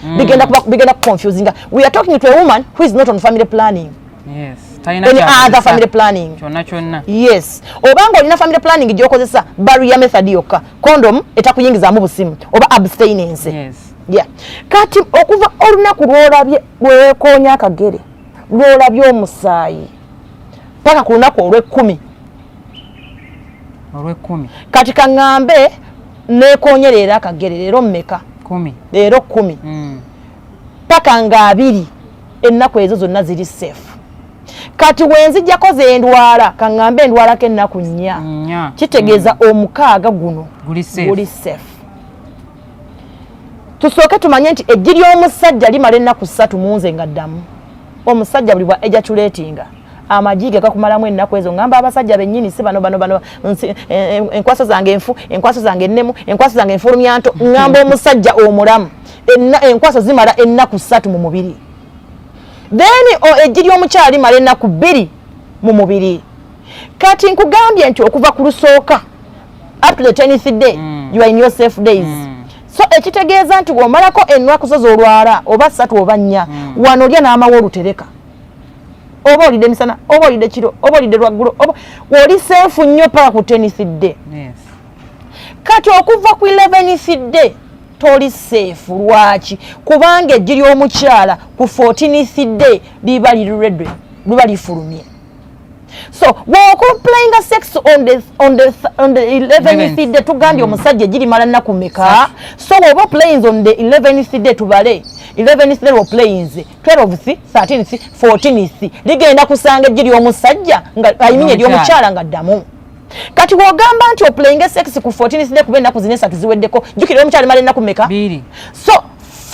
bigenda confusing. We are talking to a woman who is not on family planning. Yes. Any other family planning. Chonna. Yes. Obanga olina family planning gy'okozesa barrier method yokka condom etakuyingizaamu busimu oba abstinence. Yes. Yeah. Kati okuva olunaku lwolabye lwekonya akagere lwolabye omusaayi paka ku lunaku olw'ekkumi. Kati kaŋŋambe neekonyerera akagere leero mmeka? 10. Leero 10. Paka nga 2 ennaku ezo zonna ziri safe. Kati wenzijjako zendwala kaŋŋambe endwalako ennaku 4 kitegeeza omukaaga guno guli safe. Tusooke tumanye nti eggi ly'omusajja limala ennaku 3 mu nze nga ddamu. Omusajja buli bwa ejaculatinga amajige gakumalamu ennaku ezo ngamba abasajja bennyini si bano enkwaso zange enfu, enkwaso zange ennemu, enkwaso zange enfulumyanto ngamba omusajja omulamu enkwaso zimala ennaku 3 mu mubiri. Then eggi ly'omukyala limala ennaku 2 mu mubiri. Kati nkugambye nti okuva ku lusooka up to the 10th day you are in your safe days. So ekitegeeza nti bw'omalako ennaku zo z'olwala oba 3 oba 4 wano olya n'amawa olutereka. Oba olidde misana, oba olidde kiro, oba olidde lwaggulu, oba oli seefu nnyo paka ku 10th day. Yes. Kati okuva ku 11th day toli seefu. Lwaki? Kubanga eggi ly'omukyala ku 14th day liba liredde, liba lifulumye. So playing a sex on the 11th day tugambye omusajja eggi limala nnaku mmeka? So oba playing on the 11th day tubale 11th day plains 12th 13th 14th ligenda kusanga eggi ly'omusajja nga ayiminya ery'omukyala nga ddamu. Kati wogamba nti oplaying sex ku 14th day kuba ennaku 3 ziweddeko jjukira omukyala limala ennaku mmeka? 2. So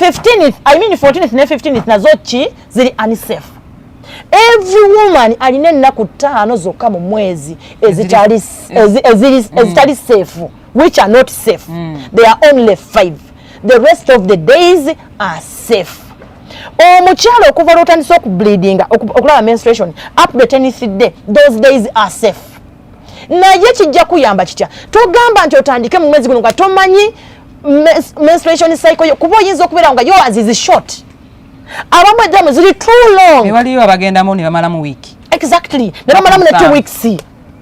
15th 14th ne 15th nazo ki ziri unsafe. Every woman alina ennaku 5 zokka mu mwezi ezitali safe, which are not safe. They are only 5. The rest of the days are safe. Omukyala okuva lwotandisa okubleedinga okulaba menstruation up to the 10th day, those days are safe. Naye kijja kuyamba kitya? Togamba nti otandike mu mwezi guno nga tomanyi menstruation cycle yo kuba oyinza okubeera nga yours is short. Abamu eddamu ziri too long. Waliyo abagendamu ne bamala mu week. Exactly. Ne bamalamu ne 2 weeks.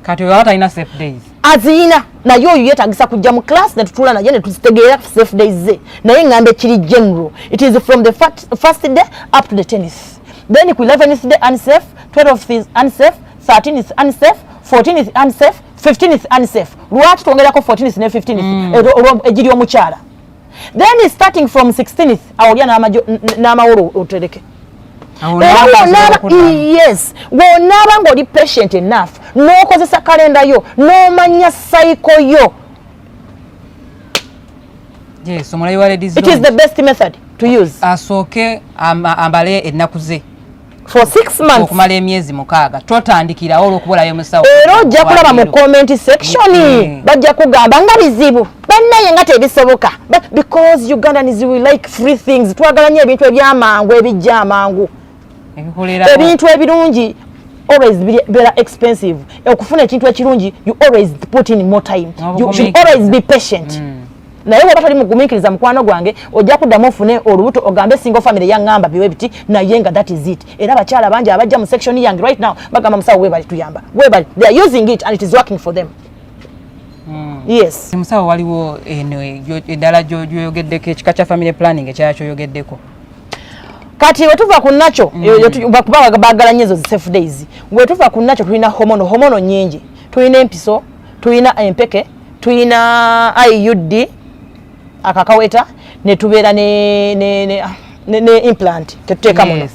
Kati oyo atalina safe days. Azina naye oyo yeetagisa kujja mu class ne tutula naye ne tuzitegeera safe days ze. Naye ng'ambe kiri general. It is from the first day up to the 10th. Then ku 11th day unsafe, 12th is unsafe, 13th is unsafe, 14th is unsafe, 15th is unsafe. Lwaki twongerako 14th ne 15th eggi ly'omukyala? then starting from 16th awulya n'amawolo otereke. Yes, wonaba ng'oli patient enough n'okozesa kalenda yo n'omanya cycle yo. Yes, omulayi wa ladies it is the best method to use. Asooke ambale ennaku ze for 6 months okumala emyezi 6 totandikirawo olw'okubulayo musawo. Era ojja kulaba mu comment section bajja kugamba nga bizibu bannaye nga tebisoboka, because Ugandans we like free things. Twagala nnyo ebintu ebyamangu ebijja amangu. Ebintu ebirungi always better expensive. Okufuna ekintu ekirungi you always put in more time. You should always be patient. Naye bw'oba toli mugumikiriza mukwano gwange ojja kuddamu ofune olubuto ogambe single family yaŋŋamba biwe biti naye nga that is it. Era abakyala bangi abajja mu section yange right now bagamba musawo weebali tuyamba weebali, they are using it and it is working for them. Yes. Musawo waliwo eddala gy'oyogeddeko ekika kya family planning ekyala ky'oyogeddeko. Kati wetuva ku nakyo bakuba baagala nnyo ezo safe days. Wetuva ku nakyo tulina homono nnyingi. Tulina empiso, tulina empeke, tulina IUD akakaweta ne tubeera ne implant tetuteeka muno.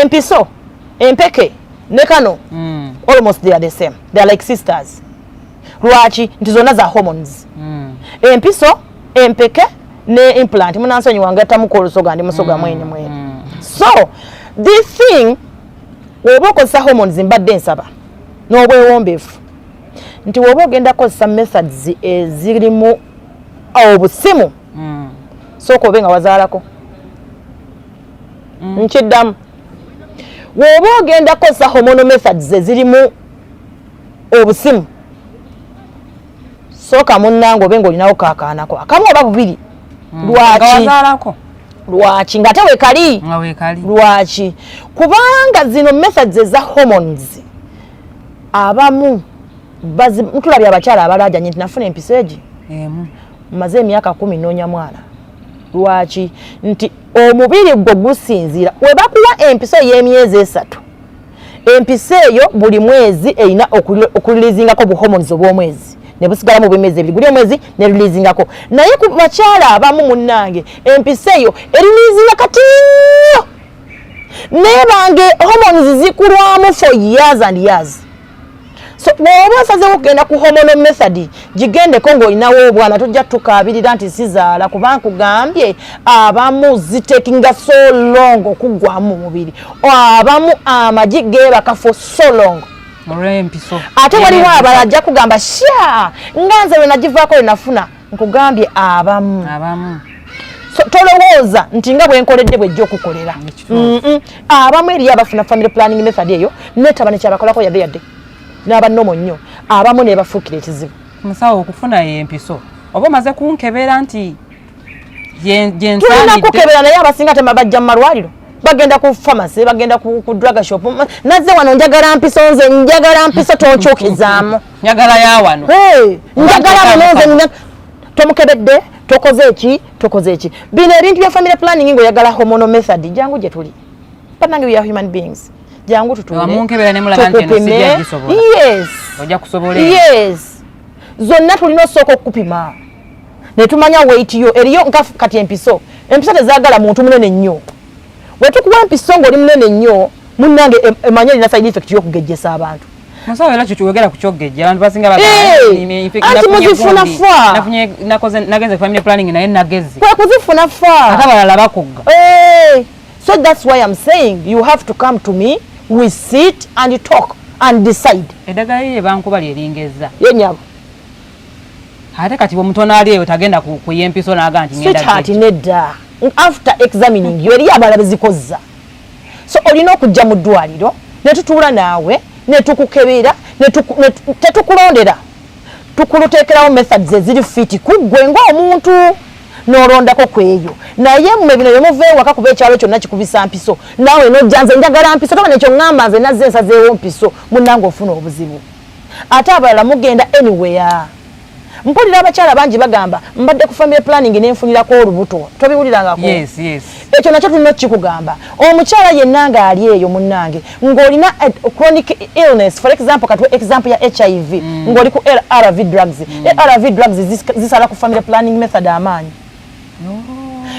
Empiso, empeke ne kano almost they are the same. They are like sisters. Lwaki nti zonna za hormones. Empiso, empeke ne implant munansonyi wange atamuko olusoga ndi musoga mwene. So this thing woba okozesa hormones mbadde nsaba n'obwewombeefu nti woba ogenda kozesa methods ezirimu obusimu sooka obe nga wazaalako. Nkiddamu woba ogenda kozesa hormonal methods ezirimu obusimu sooka munnange obe ng'olinawo kaakaanako akamu oba bubiri. Lwaki ngate weekali lwaki kubanga zino methods eza hormones abamu mutulabye abakyala abalajanye nti nafuna empiseegi maze emyaka 10 noonya mwana. Lwaki nti omubiri gwo gusinziira webakuwa empiso y'emyezi 3 empiso eyo buli mwezi erina okulilizingako buhormones obw'omwezi ne busigala mu bemezi ebiri buli omwezi ne releasingako. Naye ku bakyala abamu munnange empiso eyo erilizinga kati nebange hormones zikulwamu for years and years. So woba osazeewo okugenda ku hormonal method gigendeko ng'olinawo obwana tojja tukabirira nti sizaala kubanga kugambye abamu zitekinga so long okuggwamu mu mubiri abamu amagi geebaka for so long. Ate waliwo abala ajja kugamba sha nga nze we nagivaako we nafuna nkugambye abamu. So tolowooza nti nga bwenkoledde bwejja okukolera. Abamu eriyo abafuna family planning method eyo netaba nekyabakolako yadde n'abanomo nnyo abamu ne bafuukira ekizibu. Musawo okufuna empiso oba omaze kunkebera nti yensanidde. Tulina kukebera naye abasinga temabajja mu malwaliro bagenda ku pharmacy bagenda ku drug shop nazze wano njagala mpiso nze njagala mpiso tokyukizaamu njagala ya wano njagala nze tomukebedde tokoze eki bino ebintu bya family planning ng'oyagala hormonal method jangu gye tuli bannange we are human beings jangu tutulekupime. Yes zonna tulina osooka okupima ne tumanya weight yo eriyo nka kati empiso tezaagala muntu munene nnyo. Wetukuwa empiso ng'oli munene nnyo munnange emanya erina side effect y'okugejjesa abantu. Musawo era kyogera ku kyogejja abantu basinga anti muzifuna fa nagenze family planning naye nagezi kwe kuzifuna fa ate abalala bakugga. So that's why I'm saying you have to come to me, we sit and talk and decide. Eddagala lye bankuba lyeringereza yenyabo ate kati bw'omutono ali eyo tagenda ku yempiso n'aga nti ngenda sweetheart nedda after examining you eriyo abalala bezikozza. So olina okujja mu ddwaliro ne tutuula naawe ne tukukebera tetukulondera tukuluteekerawo methods eziri fit kuggwe ng'omuntu n'olondako kweyo naye mmwe bino byemuveewaka kuba ekyalo kyonna kikubisa mpiso naawe nojja nze njagala mpiso toba nekyo ŋŋamba nze nazze nsazeewo mpiso munnange ofuna obuzibu ate abalala mugenda anywhere. Mpulira abakyala bangi bagamba mbadde ku family planning nenfunirako olubuto tobiwulirangako. Ekyo nakyo tulina okukigamba omukyala yenna ng'ali eyo munnange ng'olina chronic illness for example katuwe example ya HIV ng'oli ku ARV drugs. ARV drugs zisala ku family planning method amaanyi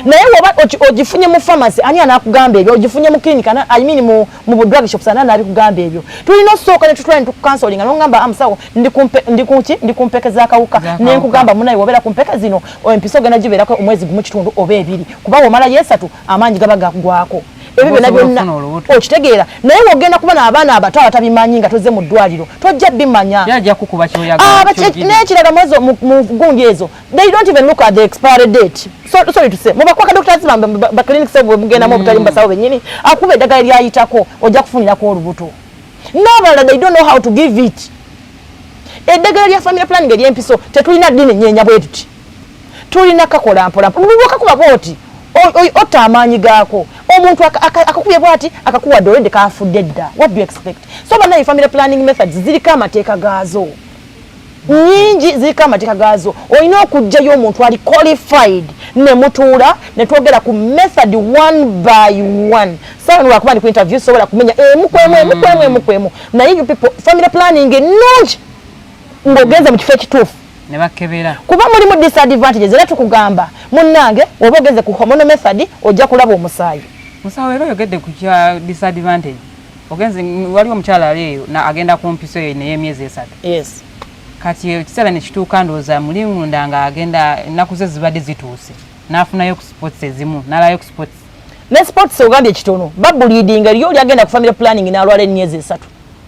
naye woba ogifunye mu pharmacy ani anakugamba ebyo ogifunye mu clinic I mean mu drug shops ana nabikugamba ebyo tulina osooka ne tutwala counseling ngamba amusawo ndi kumpekeza akawuka ne nkugamba munayi wobera kumpeka zino empiso gana giberako omwezi gumu kitundu oba ebiri kuba omala yesatu amanyi gaba gakugwako ebyo byonna byonna okitegeera naye wogenda kuba n'abaana abato abatabimanyi nga toze mu ddwaliro tojja bimanya yajja kukuba kyoyagala n'ekiraga mwezi mu gundi ezo they don't even look at the expiry date sorry to say mubakwaka doctors ba clinic sebo mugenda mu butali mbasawo benyini akuba eddagala lyayitako ojja kufunirako olubuto n'abalala they don't know how to give it eddagala lya family planning ery'empiso tetulina ddini nyeenya bwe tuti tulina kakola mpola kakuba bwoti otta amaanyi gaako omuntu akakubye bwati akakuwa dolende kafudde dda what do you expect so banayi family planning methods ziriko amateeka gaazo nyingi ziriko amateeka gaazo olina okujjayo omuntu ali qualified ne mutuula ne twogera ku method one by one sawa lwakuba ndi ku interview sobola kumenya emukwemu naye you people family planning ennungi ng'ogenze mu kifo ekituufu ne bakebera kuba mulimu disadvantages era tukugamba munnange oba ogeze ku hormone method ojja kulaba omusaayi musawo era oyogedde ku kya disadvantage ogenze waliwo omukyala ali na agenda ku mpiso ye n'emyezi 3 yes kati ekiseera ne kituuka ndowooza muli munda nga agenda ennaku ze zibadde zituuse n'afunayo ku sports ezimu n'alayo ku sports ne sports ogambye ekitono babuliidinga eriyo oli agenda ku family planning n'alwala emyezi 3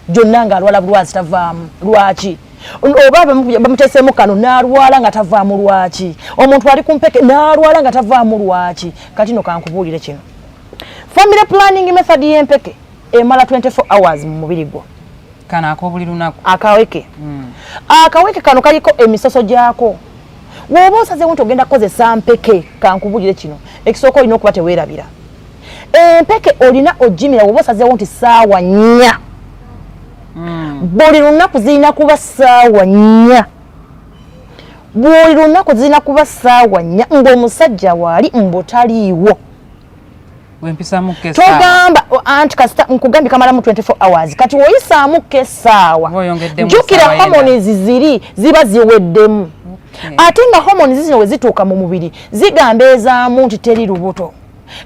gyonna ng'alwala bulwazi tavaamu lwaki oba bamuteesemu kano n'alwala nga tavaamu lwaki omuntu ali kumpeke n'alwala nga tavaamu lwaki kati no kankubuulire kino family planning method y'empeke emala 24 hours mu mubiri gwo kana akobuli lunaku akaweke akaweke kano kaliko emisoso gyako woba osazeewo nti ogenda kukozesa mpeke kankubuulire kino ekisooka olina okuba teweerabira empeke olina ogimira woba osazeewo nti ssaawa 4 buli lunaku zirina kuba ssaawa 4 buli lunaku zirina kuba ssaawa 4 ng'omusajja waali mbutaliiwo togamba anti kasita nkugambye kamalamu 24 hours kati woyisaamu ke essaawa jjukira hormones ziri ziba ziweddemu ate nga hormones zino we zituuka mu mubiri zigamba ezaamu nti teri lubuto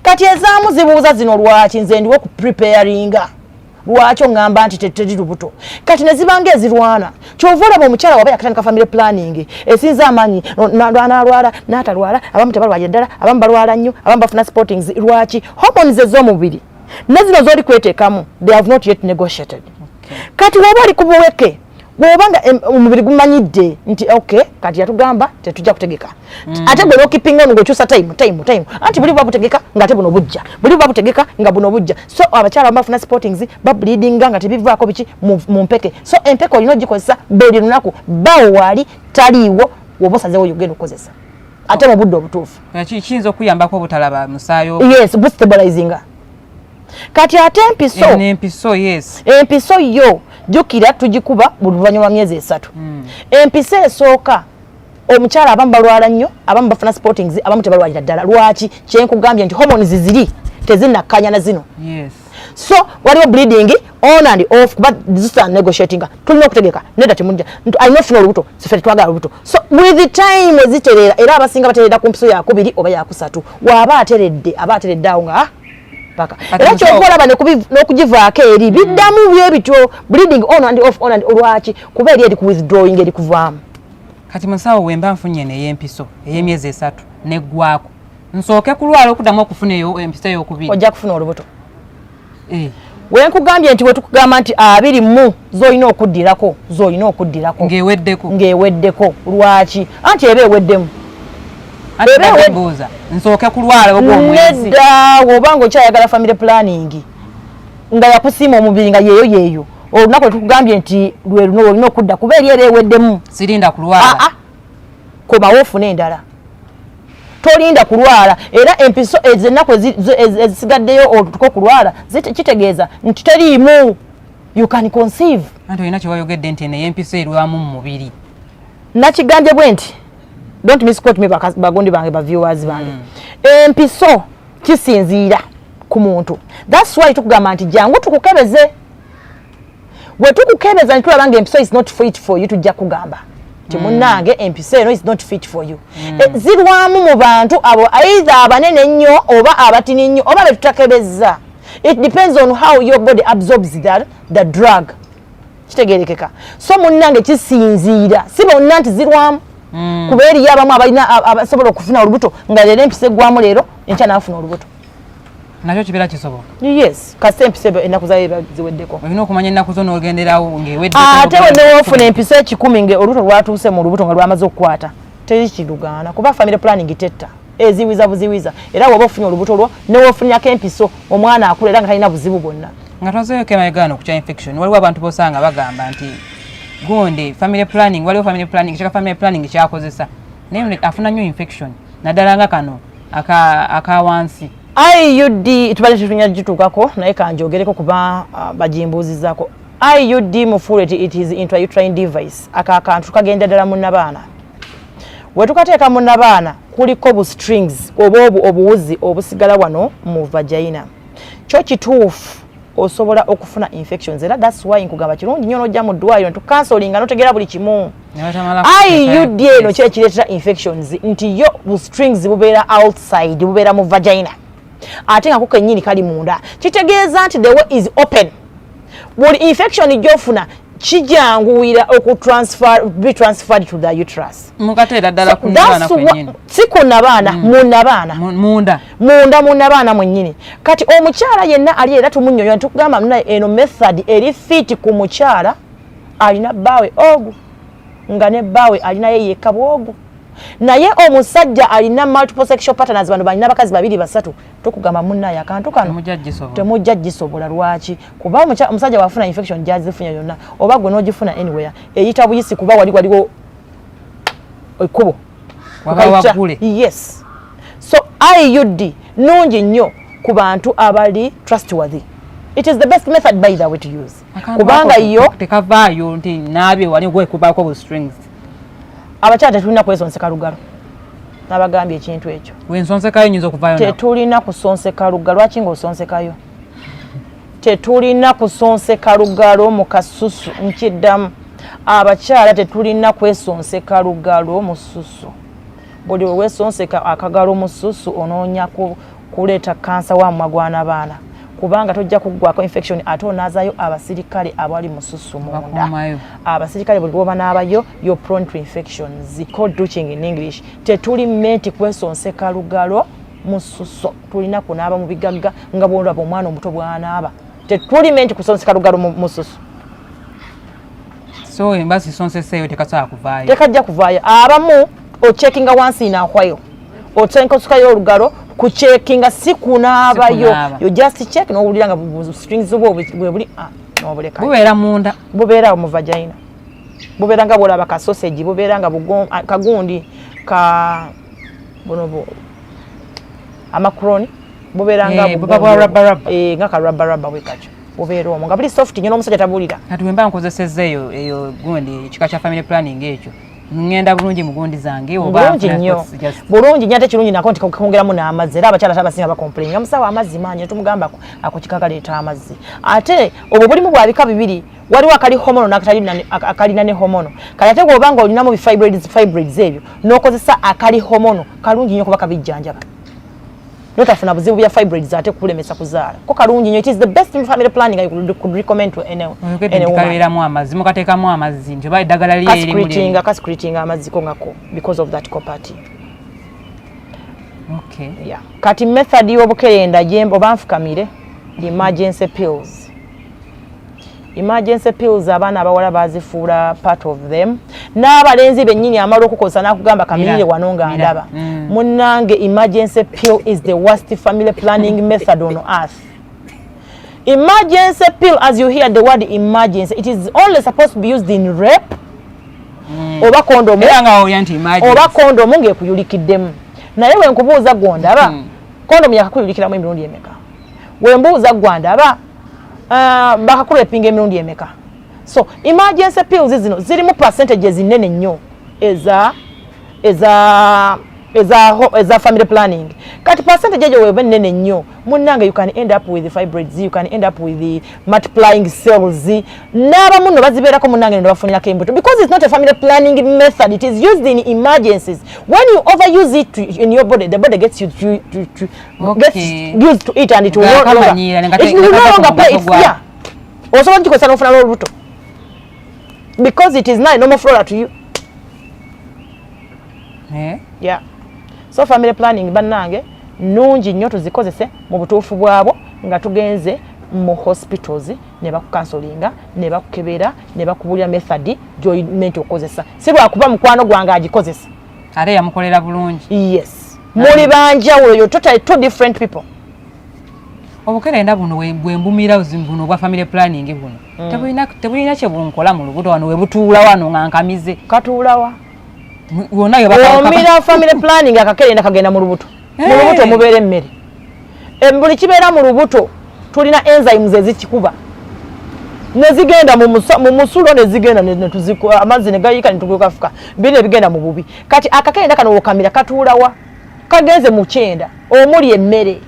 kati ezaamu zibuuza zino lwaki nze ndiwo ku preparinga lwaki ngamba nti teri lubuto kati ne zibanga ezirwana kyova olaba omukyala waba yakatandika family planning esinza amaanyi n'alwala n'atalwala abamu tebalwalira ddala abamu balwala nnyo abamu bafuna sportings lwaki hormones ez'omubiri ne zino z'oli kweteekamu they have not yet negotiated kati woba oli ku buweke bw'obanga omubiri gumanyidde nti okay kati yatugamba tetujja kutegeka ate gwe n'okipinga ono ng'okyusa time anti buli buba butegeka ng'ate buno bujja buli buba butegeka nga buno bujja so abakyala bafuna sportings bableedinga nga tebivaako biki mu mpeke so empeke olina ogikozesa buli lunaku bawo waali taliiwo woba osazeewo yogenda okukozesa ate mu budde obutuufu kiyinza okuyambako obutalaba musaayo yes bustabilizinga kati ate empiso yes empiso yo jukira tugikuba buli luvannyuma myezi 3 empiso esooka omukyala abamu balwala nnyo abamu bafuna sportings abamu tebalwalira ddala lwaki kyenkugambye nti hormones ziri tezinnakkanya na zino yes so waliwo bleeding on and off kuba zisa negotiating tulina okutegeka nedda temujja alina ofuna olubuto sife tetwagala olubuto so with the time eziterera era abasinga baterera ku mpiso yakubiri oba yakusatu waba ateredde awo nga paka era kyovola bane n'okugivaako eri biddamu byebityo bleeding on and off olwaki kuba eri eri ku withdrawing eri kuvaamu kati musawo wemba nfunye n'ey'empiso ey'emyezi 3 neggwako nsooke kulwala okuddamu okufuna empiso ey'okubiri ojja kufuna olubuto wenkugambye nti wetukugamba nti 20 z'olina okuddirako ng'eweddeko lwaki anti eba eweddemu nsooke kulwala ogw'omwezi nedda wobanga okyayagala family planning nga yakusiima omubiri nga yeeyo olunaku lwetukugambye nti lwe luno olina okudda kuba eri era eweddemu sirinda kulwala komawo ofune endala tolinda kulwala era empiso ezennaku ezisigaddeyo otuko kulwala kitegeeza nti teriimu you can conceive anti olina kyewayogedde nti naye empiso erwamu mu mubiri nakigambye bwe nti don't misquote me bagundi bange ba viewers bange empiso kisinziira ku muntu that's why tukugamba nti jangu tukukebeze we tukukebeza nitulaba nga empiso is not fit for you tujja kugamba Timunange empisa eno is not fit for you. Zirwamu mu bantu abo either abanene nnyo oba abatini nnyo oba betutakebezza. It depends on how your body absorbs the drug. Kitegerekeka. So munnange kisinziira. Si bonna nti zirwamu. Kuba eri abamu abalina abasobola okufuna olubuto nga leero empisa eggwamu leero enkya n'afuna olubuto. Nakyo kibeera kisoboka. Yes, kasi empisa ennaku zayo ziweddeko. Olina okumanya ennaku zo n'ogenderawo ng'eweddeko. Ate wenewoofuna empisa ekikumi olubuto lwatuuse mu lubuto nga lwamaze okukwata teri kirugaana kuba family planning tetta eziwiza buziwiza era woba ofunye olubuto lwo newofunirako empiso omwana akula era nga talina buzibu bwonna. Nga twazeeko emabegano ku kya infection waliwo abantu bosanga bagamba nti gonde family planning waliwo family planning kyaka family planning kyakozesa naye afuna nnyo infection naddala nga kano aka wansi. IUD tubale tutunya gituukako naye kanjogereko kuba bajimbuuzizaako. IUD mufuuleti it is intrauterine device akantu kagenda ddala munnabaana. Wetukateeka munnabaana kuliko bu strings oba obuwuzi obusigala wano mu vagina. Kyo kituufu osobola okufuna infections era that's why nkugamba kirungi nnyo n'ojja mu ddwaliro tukansolinga n'otegeera buli kimu. IUD eno kyekireetera infections nti yo bu strings bubeera outside bubeera mu vagina ate nga kuko ennyini kali munda kitegeeza nti the way is open. Buli infection gy'ofuna kijanguwira be transferred to the uterus. Mukateera ddala ku nnabaana kwennyini. Si ku nnabaana, mu nnabaana. Munda nnabaana mwennyini. Kati omukyala yenna ali era tumunnyonnyola tukugamba naye eno method eri fit ku mukyala alina bbaawe ogu nga ne bbaawe alina ye yekka bwogu. Naye omusajja alina multiple sexual partners bano balina bakazi babiri basatu tukugamba munnaye akantu kano temujja gisobola. Lwaki? Kuba omusajja wafuna infection gyazifunya yonna oba gwe n'ogifuna anywhere eyita buyisi kuba waliwo ekkubo waggule. Yes. So IUD nungi nnyo ku bantu abali trustworthy. It is the best method by the way to use. Kubanga yo tekavaayo nti nabye wali gwe kubako bu strings. Abakyala tetulina kwesonseka lugalo. Nabagambye ekintu ekyo. Wensonsekayo nyinza okuvaayo nako. Tetulina kusonseka lugalo. Lwaki ng'osonsekayo? Tetulina kusonseka lugalo mu kasusu nkiddamu. Abakyala tetulina kwesonseka lugalo mu ssusu. Buli weesonseka akagalo mu ssusu onoonya kuleeta kansa wa mumagwana baana. Kubanga tojja kuggwako infection ate onaazayo abasirikale abali mu ssusu munda. Abasirikale buli lwoba n'abayo you're prone to infections. Called douching in English. Tetuli menti kwesonseka lugalo mu ssusu. Tulina kunaaba mu bigagga nga bw'olaba omwana omuto bw'anaaba. Tetuli menti kusonseka lugalo mu ssusu. So embasi sonseseyo tekasobola kuvaayo. Tekajja kuvaayo. Abamu ocheckinga once in a while. Otenkosukayo olugalo kucheckinga sikunaabayo. You just check n'owulira nga strings bwe buli n'obuleka. Bubeera munda. Bubeera mu vagina. Bubeera nga bw'olaba ka sausage, bubeera nga kagundi ka bonobo amakroni. Bubeera nga nga ka rubber bwe kacyo. Bubeera omwo nga buli soft nnyo n'omusajja tabulira. Kati wemba nkozesezza eyo gundi ekika kya family planning ekyo. Ngenda bulungi mugundi zange oba bulungi nnyo ate kirungi nako nti kwongeramu n'amazzi era abakyala tabasinga bakomplaininga musawo amazzi mangi tumugamba ako kikakaleeta amazzi ate obwo bulimu bwa bika bibiri waliwo akali homono n'akalina ne homono kale ate bw'obanga olinamu fibroids ebyo n'okozesa akali homono kalungi nnyo kuba kabijjanjaba notafuna buzibu bya fibroids ate kulemesa kuzaala ko kalungi nnyo. It is the best family planning I could recommend to anyone. Kaliramu amazzi mukateekamu amazzi nti oba eddagala lye kascreating amazzi ko ngako because of that copati. Okay. Yeah. Kati method y'obukerenda jembo banfukamire emergency pills. Emergency pills abaana abawala bazifuula part of them. N'abalenzi bennyini amala okukozesa n'akugamba kamirire wano nga ndaba. Munnange emergency pill is the worst family planning method on earth. Emergency pill, as you hear the word emergency, it is only supposed to be used in rape. Oba kondomu. Oba kondomu ng'ekuyulikiddemu. Naye we nkubuuza gwondaba. Kondomu yakakuyulikiramu emirundi emeka. We mbuuza gwondaba. Bakakulepinga emirundi emeka. So emergency pills zino zirimu percentages nnene nnyo eza eza family planning kati percentage ejo webe nene nnyo munnange you can end up with fibroids, you can end up with the multiplying cells naba muno baziberako munnange ndo bafunirako embuto because it's not a family planning method, it is used in emergencies. When you overuse it in your body, the body gets used to it and it will no longer play its yeah. Also want to consider for luto because it is not normal flora to you. Yeah. So family planning bannange nungi nnyo tuzikozese mu butuufu bwabo nga tugenze mu hospitals ne bakukansolinga ne bakukebera ne bakubulya method gy'oyinza okozesa si lwakuba mukwano gwange agikozesa ate yamukolera bulungi. Yes. Muli banjawulo yo totally two different people. Obukerenda buno bwembumira buno bwa family planning buno tebulina kye bunkola mu lubuto wano we butuula wano ngankamize katuulawa wona yo omira family planning akakerenda kagenda mu lubuto mu lubuto mubeere emmere buli kibeera mu lubuto tulina enzymes ezikikuba nezigenda mu musulo nezigenda netuzikuwa amazzi negayika netugukafuka bine bigenda mu bubi kati akakerenda kano okamira katuulawa kagenze mu kyenda omuli emmere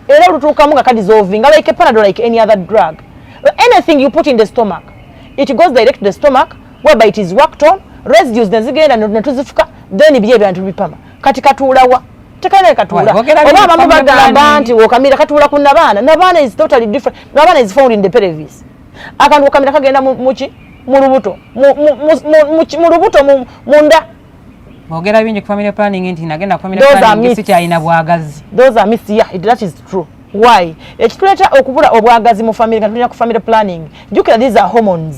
era olutuukamu nga kadissolving like a panadol like any other drug. Anything you put in the stomach it goes direct to the stomach whereby it is worked on residues nezigenda netuzifuka then bye ebintu bipama kati katuulawa tekane katuula oba abamu bagamba nti okamira katuula ku nabaana is totally different. Nabaana is found in the pelvis akantu okamira kagenda muki mu lubuto mu lubuto munda Bogera bingi ku family planning nti nagenda ku family planning si kyalina bwagazi. Those are myths. Yeah, that is true. Why? Ekituleta okubula obwagazi mu family katulina ku family planning. Jukira these are hormones.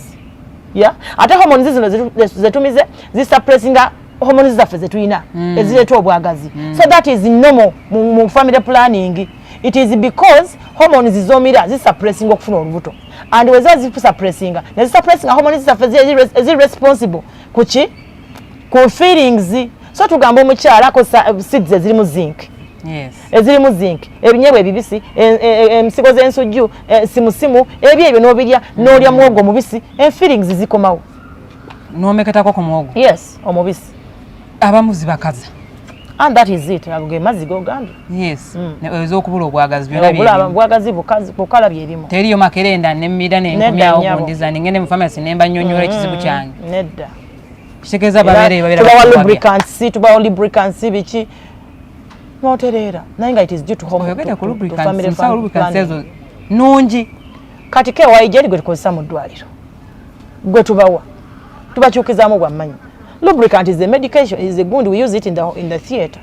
Yeah? Ate hormones zino zetumize zisuppressinga hormones zaffe zetulina ezireeta obwagazi. So that is normal mu family planning. It is because hormones zomira zisuppressing okufuna olubuto. And weza zisuppressinga nezisuppressinga hormones zaffe ezi responsible kuki ku feelings. So tugamba omukyala ko seeds ezirimu zinc. Yes. Ezirimu zinc. Ebinyebwa ebibisi, emsigo z'ensujju, simusimu, ebyo n'obirya n'olya muwogo mubisi, feelings zikomawo. N'omeketako ku muwogo. Yes, omubisi. Abamuzi bakaza. And that is it. Ago ge mazzi goganda. Yes. Ezo okubula obwagazi byonna bye. Obwagazi bukala byerimu. Teriyo makerenda n'emmira n'enkumya obundiza n'engene mu family sinemba nnyonnyola ekizibu kyange. Nedda. Kitegeeza babeera tubawa lubricants biki noterera naye it is due to home to family planning nungi kati ke waijeri gwe tukozesa mu ddwaliro gwe tubawa tubakyukizaamu gwamanyi. Lubricant is a medication, is a good, we use it in the theater.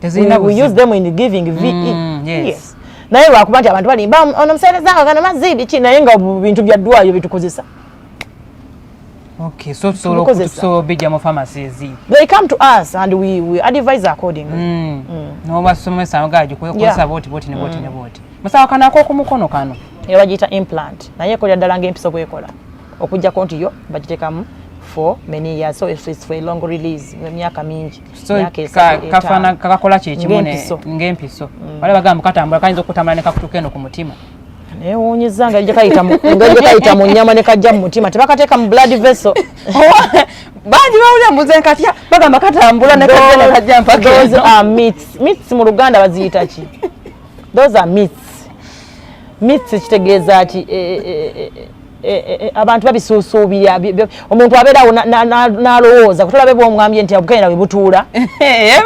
We use them in giving VE. Yes. Naye lwakuba nti abantu balimba ono musereza agana mazzi biki naye nga bintu bya ddwaliro bitukozesa. Okay, so big mu pharmacies. They come to us and we advise accordingly. No basomesa nogaji kukozesa boti ne boti. Musawo kanako ku mukono kano. Yabagita implant. Naye ko yadalanga empiso kwekola. Okujja konti yo bagitekamu for many years, so it's for a long release myaka mingi. So kafana kakakola kyekimune ngempiso. Wale bagamba katambula kayinza okutambula ne kakutukeno ku mutima. Ewunyizanga lijja kayita mu nnyama ne kajja mu mutima tebakateeka mu blood vessel. Bangi bawulira mbuze nkatya bagamba katambula ne kajja mpaka. Those are myths. Myths mu Luganda baziyita ki? Those are myths. Myths kitegeeza ki abantu babisuusuubira omuntu abeerawo n'alowooza kutolabe bw'omwambye nti abugenda bwe butuula.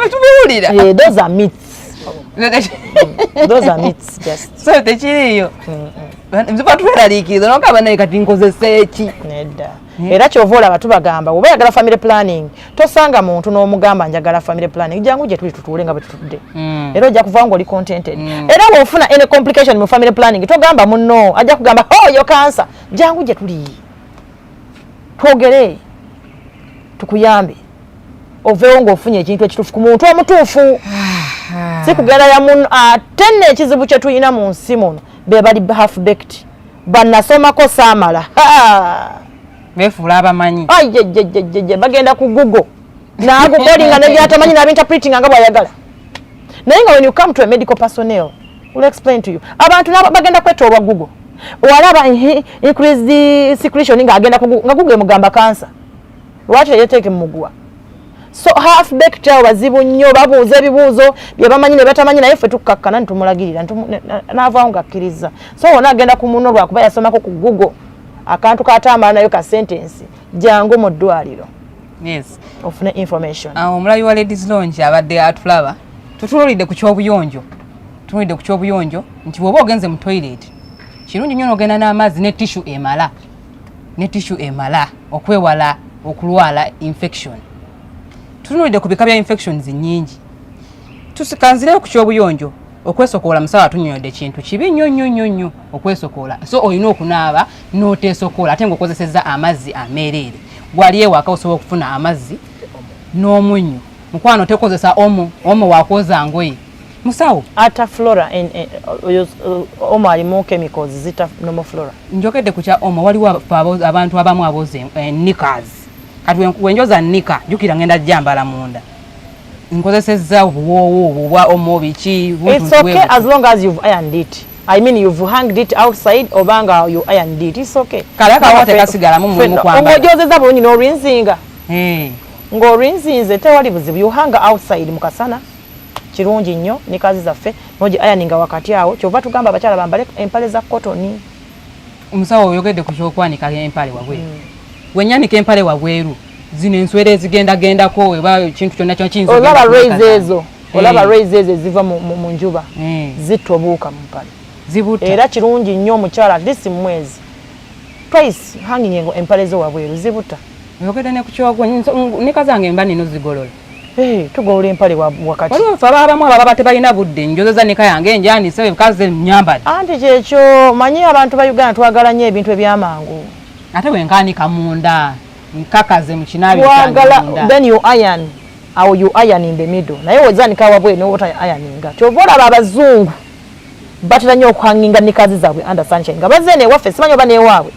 Tubiwulira. Those are myths. Those are myths just. So tekiriyo. Mzipa tuweraliikiriza nokaba naye kati nkozesa eki. Nedda. Era kyova olaba tubagamba oba oyagala family planning tosanga muntu n'omugamba njagala family planning jangu gye tuli tutuule nga bwe tutudde. Era ojja kuva ng'oli contented. Era bw'ofuna any complication mu family planning togamba munno ajja kugamba yo cancer jangu gye tuli. Twogere tukuyambe oveewo ng'ofunye ekintu ekituufu ku muntu omutuufu. Si kugala ya munno atenne ekizibu kye tuyina mu nsi muno be bali half baked bannasomako saamala. Befuula abamanyi. Bagenda ku Google naagukolinga nebyatamanyi nabinterpreting nga bwayagala. Naye nga when you come to a medical personnel will explain to you. Abantu bagenda kwetoolwa Google. Walaba increase the secretion nga agenda nga Google mugamba cancer. Lwaki yeteeke mugwa. so half baked awo bazibu nnyo babuuza ebibuuzo bye bamanyi ne batamanyi naye ffe tukkakkana nitumulagirira n'avaawo ng'akkiriza so wona agenda ku munno lwakuba yasomako ku Google akantu katambala nayo ka sentence jangu mu ddwaliro yes ofune information. Omulabi wa Ladies Lounge abadde atulaba tutuulidde ku kyobuyonjo nti bw'oba ogenze mu toilet kirungi nnyo n'ogenda n'amazzi ne tissue emala okwewala okulwala infection. Tutuulidde ku bika bya infections nnyingi tusikanzireyo ku kyobuyonjo okwesokoola musawo atunyonyodde kintu kibi nnyo okwesokoola so olina okunaaba n'oteesokoola ate ng'okozesezza amazzi ameereere gwali ewaka osobola okufuna amazzi n'omunnyo mukwano tekozesa omo wakwoza ngoye musawo ata flora omo alimu chemicals zita normal flora njokedde ku kya omo waliwo abantu abamu aboze knickers kati wenjoza nika jukira ngenda jambala munda nkozesezza obuwoowo obwa omo biki it's okay as long as you've ironed it. I mean you've hanged it outside obanga you ironed it. It's okay. Kala kawate kasigala mu kwamba. Ngojozeza bulungi no rinsinga. Ngo rinsinze tewali buzibu you hang outside mukasana. Kirungi nnyo ne kazi zaffe noje ironinga wakati awo kyova tugamba abakyala bambale empale za cotton. Omusawo oyogedde ku kyokwanika empale wabweru. Wenyanika empale wabweru zino enswere zigenda ko ekintu kyonna kyinzo. Olaba raise ezo ziva mu njuba zitobuuka mu mpale zibuta era kirungi nnyo omukyala this mwezi twice hanging empale zo wabweru zibuta oyogedde ne ku kyogwo nika zange mba nino zigolola tugolola empale wakati waliwo fe abamu ababa tebalina budde njozeza nika yange njanise ebikazi nyambali anti kyekyo manyi abantu ba Uganda twagala nnyo ebintu ebyamangu ate wenkanika munda nkakaze mu kinabi munda then you iron awo you iron in the middle naye wezanika wabwe no water ironinga kyovola abazungu batira nnyo okuhanginga nikazi zaabwe under sunshine nga bazene waffe simanyi oba newaabwe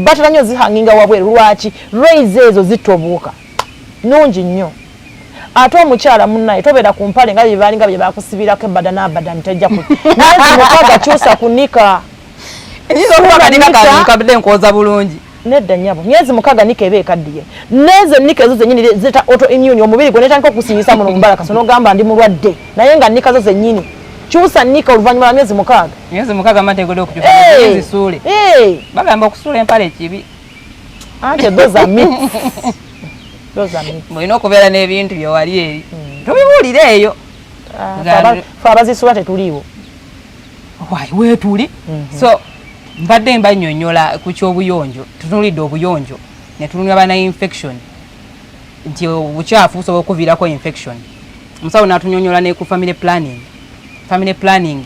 batira nnyo zihanginga wabwe lwaki raise ezo zitobuuka nungi nnyo ate omukyala munnaye tobeera ku mpale nga byebalinga bye bakusibirako ebbada n'abada nitejja ku naye mukaga kyusa kunika kabadde nkoza bulungi nedda nyabo myezi mukaga nika ebe ekaddiye nezo nika ezo zenyini zeta auto immune omubiri gwe netandika okusinyisa muno mubalaka so nogamba ndi mulwadde naye nga nika zo zenyini kyusa nika oluvannyuma lwa myezi mukaga mategodo okukyusa myezi suule bagamba okusuula empale ekibi ate doza myths mulina okubeera n'ebintu byewali eri tubibuulire eyo fe abazisuula tetuliiwo weetuli so mbadde mbanyonyola ku kyobuyonjo tutunulidde obuyonjo ne tunulira bana infection nti obukyafu busobola okuviirako infection musawo n'atunyonyola ne ku family planning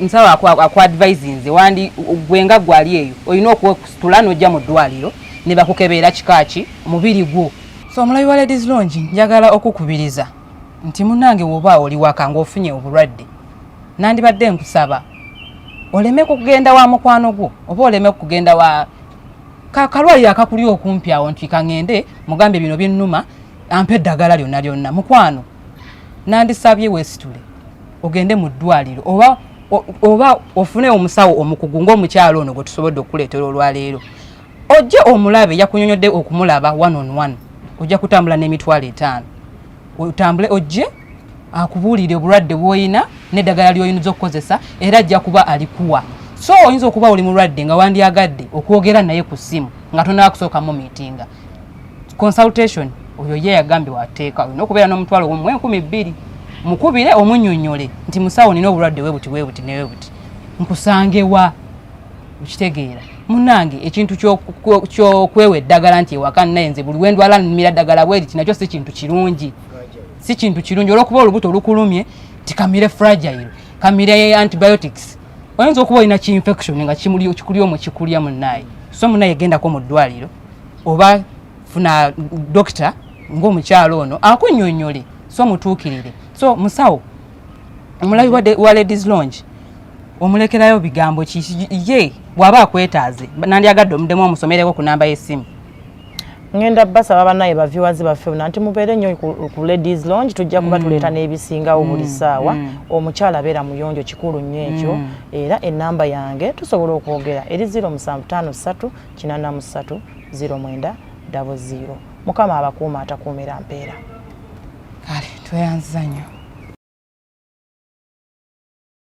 nsawo akwadvisinze wandi gwenga gwali eyo olina okwesitula n'ojja mu ddwaliro ne bakukebeera kikaaki omubiri gwo so omulabi wa Ladies Lounge njagala okukubiriza nti munnange woba oli waka ng'ofunye obulwadde nandibadde nkusaba oleme kugenda wa mukwano gwo oba oleme kugenda wa kalwali akakuli okumpi awo nti kangende mugambe bino binnuma ampe eddagala lyonna mukwano nandisabye weesitule ogende mu ddwaliro oba ofune omusawo omukugu ng'omukyalo ono gwe tusobodde okuleetera olwaleero ojje omulabe yakunyonyodde okumulaba 1-on-1 ojja kutambula n'emitwalo 5 otambule ojje akubuulire obulwadde bw'olina n'eddagala ly'oyinza okukozesa era ajja kuba alikuwa so oyinza okuba oli mulwadde nga wandyagadde okwogera naye ku ssimu nga tonaakusookamu miitinga consultation oyo ye yagambye wateeka olina okubeera n'omutwalo gwo 12,000 mukubire omunnyonnyole nti musawo nina obulwadde weebuti neweebuti nkusangewa okitegeera munnange ekintu kyokwewa eddagala nti ewaka naye nze buli wendwala nnumira ddagala bweriti nakyo si kintu kirungi olwokuba olubuto olukulumye tikamire fragile kamire antibiotics oyinza okuba olina ki-infection nga kikulya omwe kikulya munnaye so munnaye gendako mu ddwaliro oba funa dokita ng'omukyalo ono akunnyonnyole so mutuukirire so musawo omulabi wa Ladies Lounge omulekerayo bigambo ye bw'aba akwetaaze nandyagadde omuddemu omusomereko ku namba y'essimu ngenda basaba bannaye ba viewers baffe nanti mubeere nnyo ku Ladies Lounge tujja kuba tuleeta n'ebisingawo buli ssaawa omukyala abeera muyonjo kikulu nnyo ekyo era ennamba yange tusobola okwogera eri 0753 830 0900 mukama abakuuma atakuumira mpeera. Kale tweyanza nnyo.